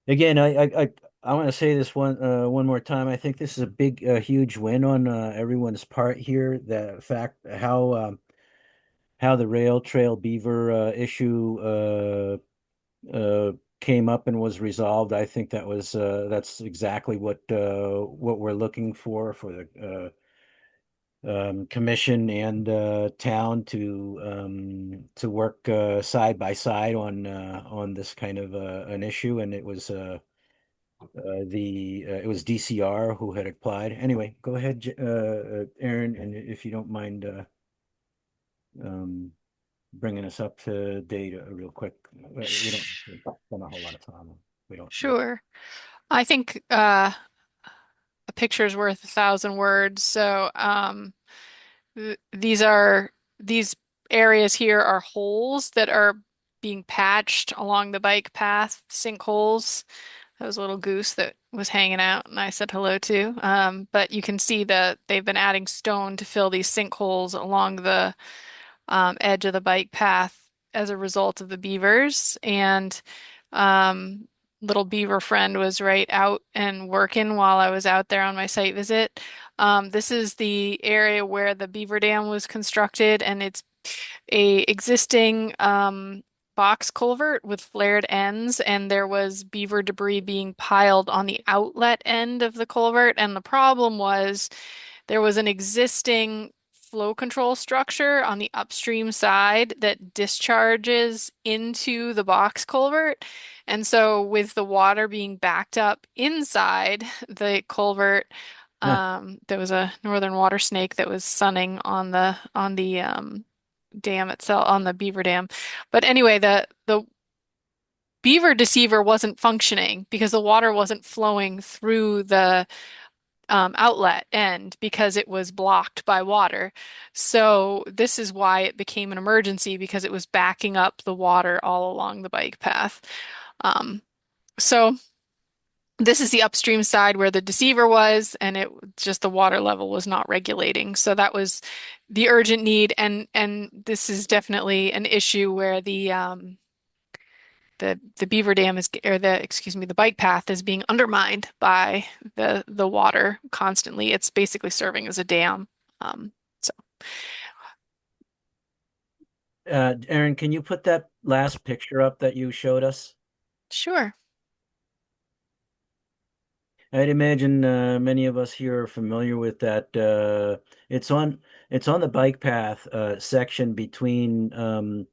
Again, I want to say this one more time. I think this is a huge win on everyone's part here. The fact how the rail trail beaver issue came up and was resolved. I think that's exactly what we're looking for the commission and town to work side by side on this kind of an issue, and it was it was DCR who had applied. Anyway, go ahead, Aaron, and if you don't mind bringing us up to date real quick. We don't spend a whole lot of time. We don't. Sure. I think a picture's worth 1,000 words. So these areas here are holes that are being patched along the bike path, sinkholes. That was a little goose that was hanging out and I said hello to. But you can see that they've been adding stone to fill these sinkholes along the edge of the bike path as a result of the beavers. And um, little beaver friend was right out and working while I was out there on my site visit. This is the area where the beaver dam was constructed, and it's a existing box culvert with flared ends, and there was beaver debris being piled on the outlet end of the culvert. And the problem was there was an existing flow control structure on the upstream side that discharges into the box culvert. And so with the water being backed up inside the culvert, there was a northern water snake that was sunning on the dam itself, on the beaver dam. But anyway, the beaver deceiver wasn't functioning because the water wasn't flowing through the outlet end because it was blocked by water. So this is why it became an emergency, because it was backing up the water all along the bike path. So this is the upstream side where the deceiver was, and it just the water level was not regulating. So that was the urgent need, and this is definitely an issue where the beaver dam is, or the bike path is being undermined by the water constantly. It's basically serving as a dam. So Erin, can you put that last picture up that you showed us? sure. I'd imagine many of us here are familiar with that. It's on the bike path section between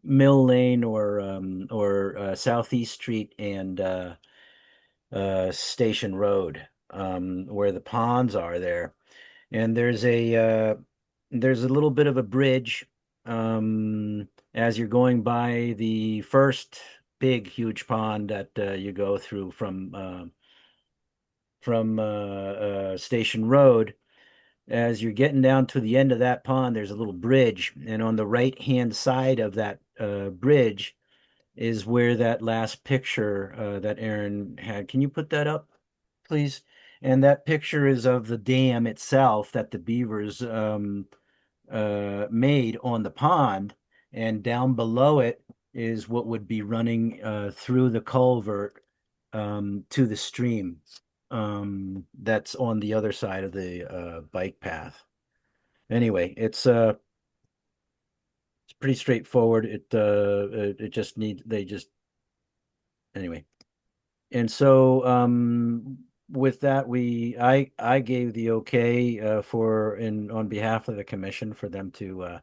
Mill Lane or Southeast Street and Station Road, where the ponds are there. And there's a little bit of a bridge as you're going by the first big huge pond that you go through from Station Road. As you're getting down to the end of that pond, there's a little bridge, and on the right-hand side of that bridge is where that last picture that Erin had. Can you put that up, please? And that picture is of the dam itself that the beavers made on the pond, and down below it is what would be running through the culvert to the stream that's on the other side of the bike path. Anyway, it's pretty straightforward. It just needs anyway. And so with that, I gave the okay on behalf of the commission for them to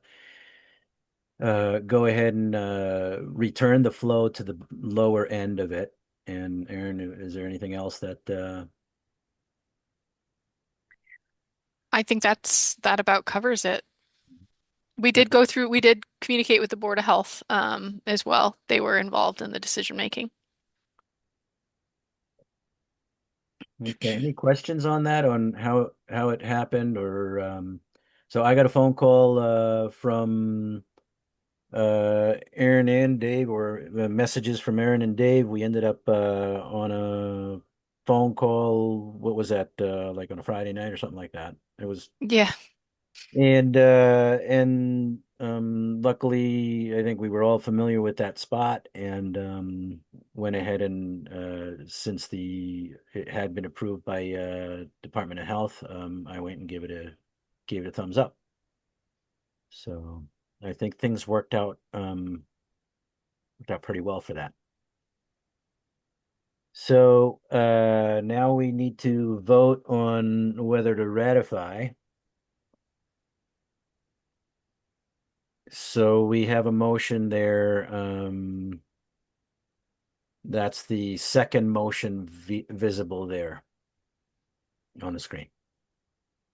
go ahead and return the flow to the lower end of it. And Erin, is there anything else that I think that about covers it. We did communicate with the Board of Health as well. They were involved in the decision making. Okay, any questions on that, on how it happened, or so I got a phone call from Erin and Dave, or messages from Erin and Dave. We ended up on a phone call. What was that? Like on a Friday night or something like that. It was. Yeah. And luckily, I think we were all familiar with that spot, and went ahead and since it had been approved by Department of Health, I went and gave it a thumbs up. So I think things worked out pretty well for that. So now we need to vote on whether to ratify. So we have a motion there. That's the second motion visible there on the screen.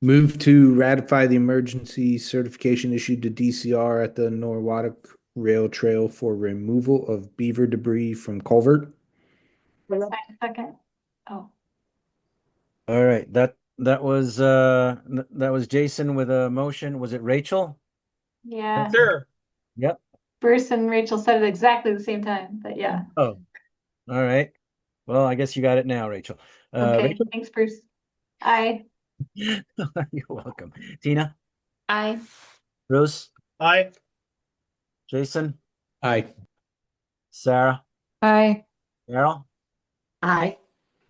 Move to ratify the emergency certification issued to DCR at the Norwottuck Rail Trail for removal of beaver debris from culvert. Second. Oh, All right, that was Jason with a motion. Was it Rachel? yeah. Sure. Yep. Bruce and Rachel said it exactly the same time, but yeah. Oh, all right. Well, I guess you got it now, Rachel. Okay, Rachel? thanks, Bruce. Aye. You're welcome. Tina? Aye. Bruce? I, Jason? Aye. Sarah? Aye. Carol? Aye.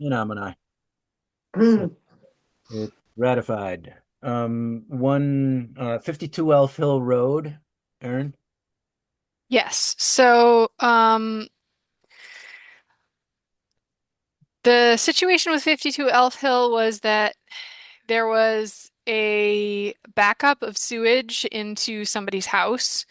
And I'm an aye. Mm. It's ratified. 52 Elf Hill Road, Aaron? Yes. So, the situation with 52 Elf Hill was that there was a backup of sewage into somebody's house.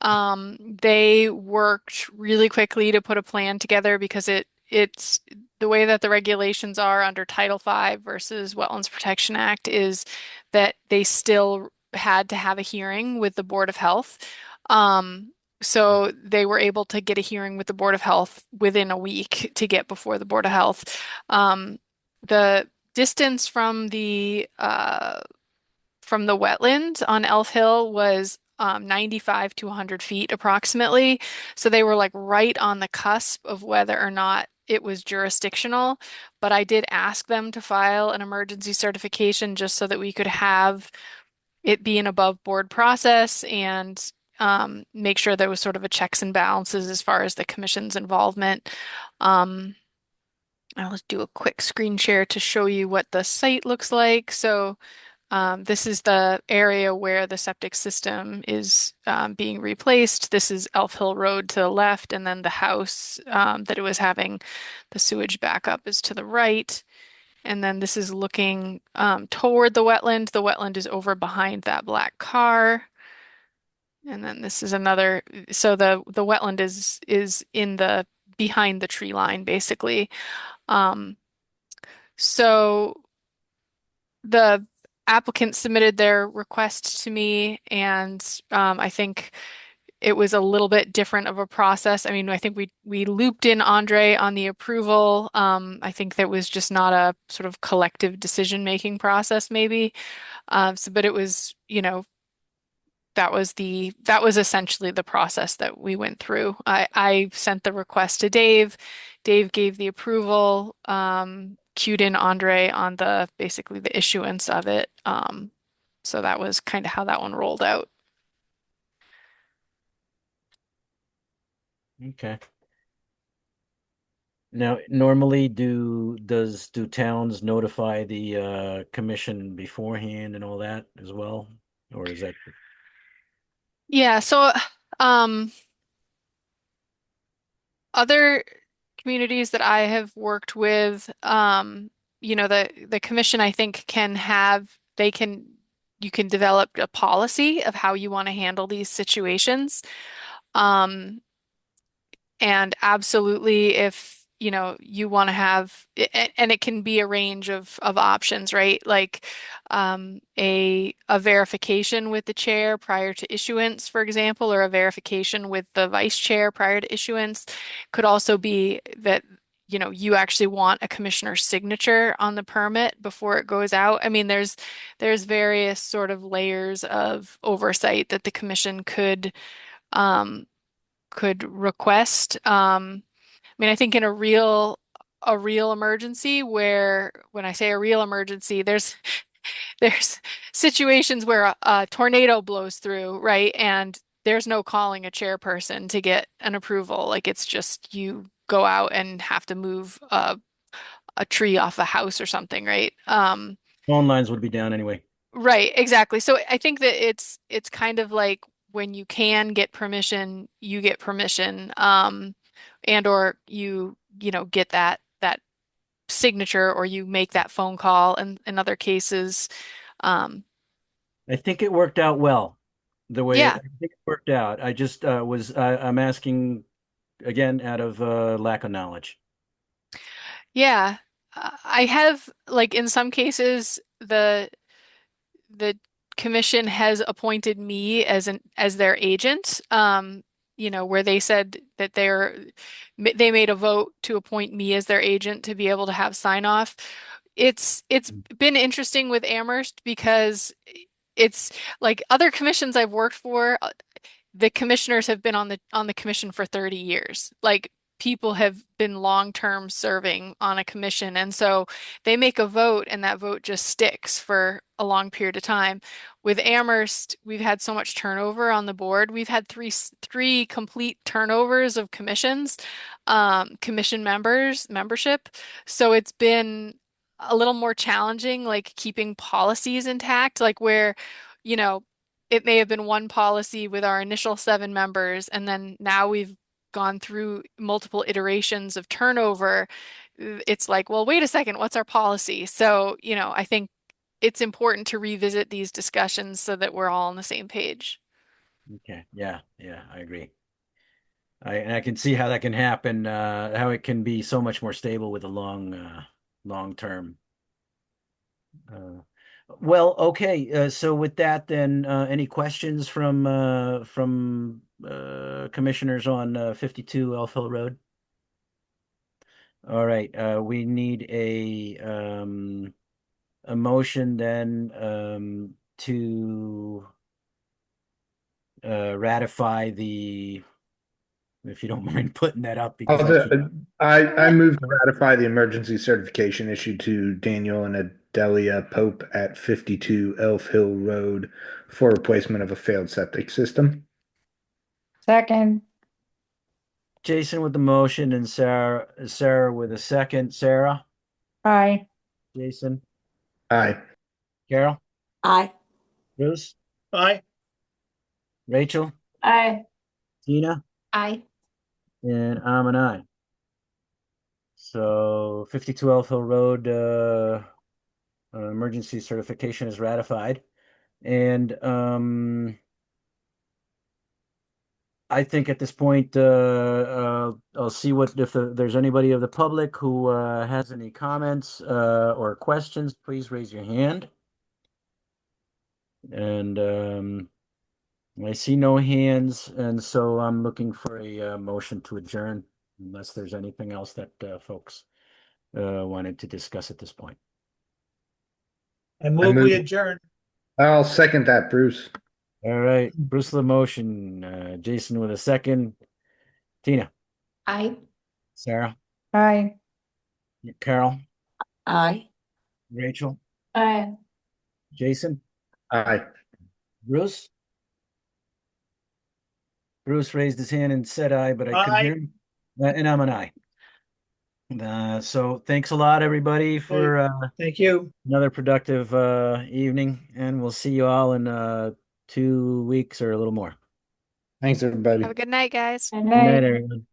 They worked really quickly to put a plan together because it's the way that the regulations are under Title V versus Wetlands Protection Act is that they still had to have a hearing with the Board of Health. So they were able to get a hearing with the Board of Health within a week to get before the Board of Health. The distance from the wetland on Elf Hill was 95 to 100 feet approximately. So they were like right on the cusp of whether or not it was jurisdictional. But I did ask them to file an emergency certification just so that we could have it be an above board process and make sure there was sort of a checks and balances as far as the commission's involvement. I'll do a quick screen share to show you what the site looks like. So this is the area where the septic system is being replaced. This is Elf Hill Road to the left, and then the house that it was having the sewage backup is to the right. And then this is looking toward the wetland. The wetland is over behind that black car. And then this is another, so the wetland is in the behind the tree line, basically. So the applicant submitted their request to me, and I think it was a little bit different of a process. I mean, I think we looped in Andre on the approval. I think that was just not a sort of collective decision-making process, maybe. But it was, that was essentially the process that we went through. I sent the request to Dave. Dave gave the approval, cued in Andre on basically the issuance of it. So that was kind of how that one rolled out. Okay. Now, normally do towns notify the commission beforehand and all that as well? Or is that Yeah, so other communities that I have worked with, the commission I think you can develop a policy of how you want to handle these situations. And absolutely, if you want to have, and it can be a range of options, right? Like a verification with the chair prior to issuance, for example, or a verification with the vice chair prior to issuance. Could also be that you actually want a commissioner's signature on the permit before it goes out. I mean, there's various sort of layers of oversight that the commission could request. I mean, I think in a real emergency where when I say a real emergency, there's situations where a tornado blows through, right? And there's no calling a chairperson to get an approval. Like it's just you go out and have to move a tree off a house or something, right? phone lines would be down anyway? Right, exactly. So I think that it's kind of like when you can get permission, you get permission, and or you get that signature or you make that phone call. And in other cases, I think it worked out well, the way I yeah, think it worked out. I just I'm asking again out of lack of knowledge. yeah. I have like in some cases the commission has appointed me as their agent, where they said that they made a vote to appoint me as their agent to be able to have sign off. It's been interesting with Amherst because it's like other commissions I've worked for, the commissioners have been on the commission for 30 years. Like people have been long-term serving on a commission. And so they make a vote and that vote just sticks for a long period of time. With Amherst, we've had so much turnover on the board. We've had three complete turnovers of commissions, commission membership. So it's been a little more challenging, like keeping policies intact, like where, you know, it may have been one policy with our initial 7 members, and then now we've gone through multiple iterations of turnover. It's like, well, wait a second, what's our policy? So, you know, I think it's important to revisit these discussions so that we're all on the same page. Okay. Yeah. I agree. I can see how that can happen, how it can be so much more stable with a long term. Well, okay. So with that, then, any questions from commissioners on 52 Elf Hill Road? All right. We need a motion then to ratify the. If you don't mind putting that up, because I move to ratify the emergency certification issued to Daniel and Adelia Pope at 52 Elf Hill Road for replacement of a failed septic system. Second. Jason with the motion and Sarah with a second. Sarah, Aye. Jason, Aye. Carol, Aye. Bruce, Aye. Rachel, Aye. Tina, Aye. and I'm an aye. So 52 Elf Hill Road emergency certification is ratified. And I think at this point, I'll see if there's anybody of the public who has any comments or questions. Please raise your hand. And I see no hands, and so I'm looking for a motion to adjourn, unless there's anything else that folks wanted to discuss at this point. I move we adjourn. I'll second that, Bruce. All right, Bruce with the motion, Jason with a second, Tina, Aye. Sarah, Aye. Carol, Aye. Rachel, Aye. Jason, Aye. Bruce. Bruce raised his hand and said aye, but I couldn't hear him. And I'm an aye. So thanks a lot, everybody, for Thank you. another productive evening, and we'll see you all in 2 weeks or a little more. Thanks, everybody. Have a good night, guys. Good Good night, everyone.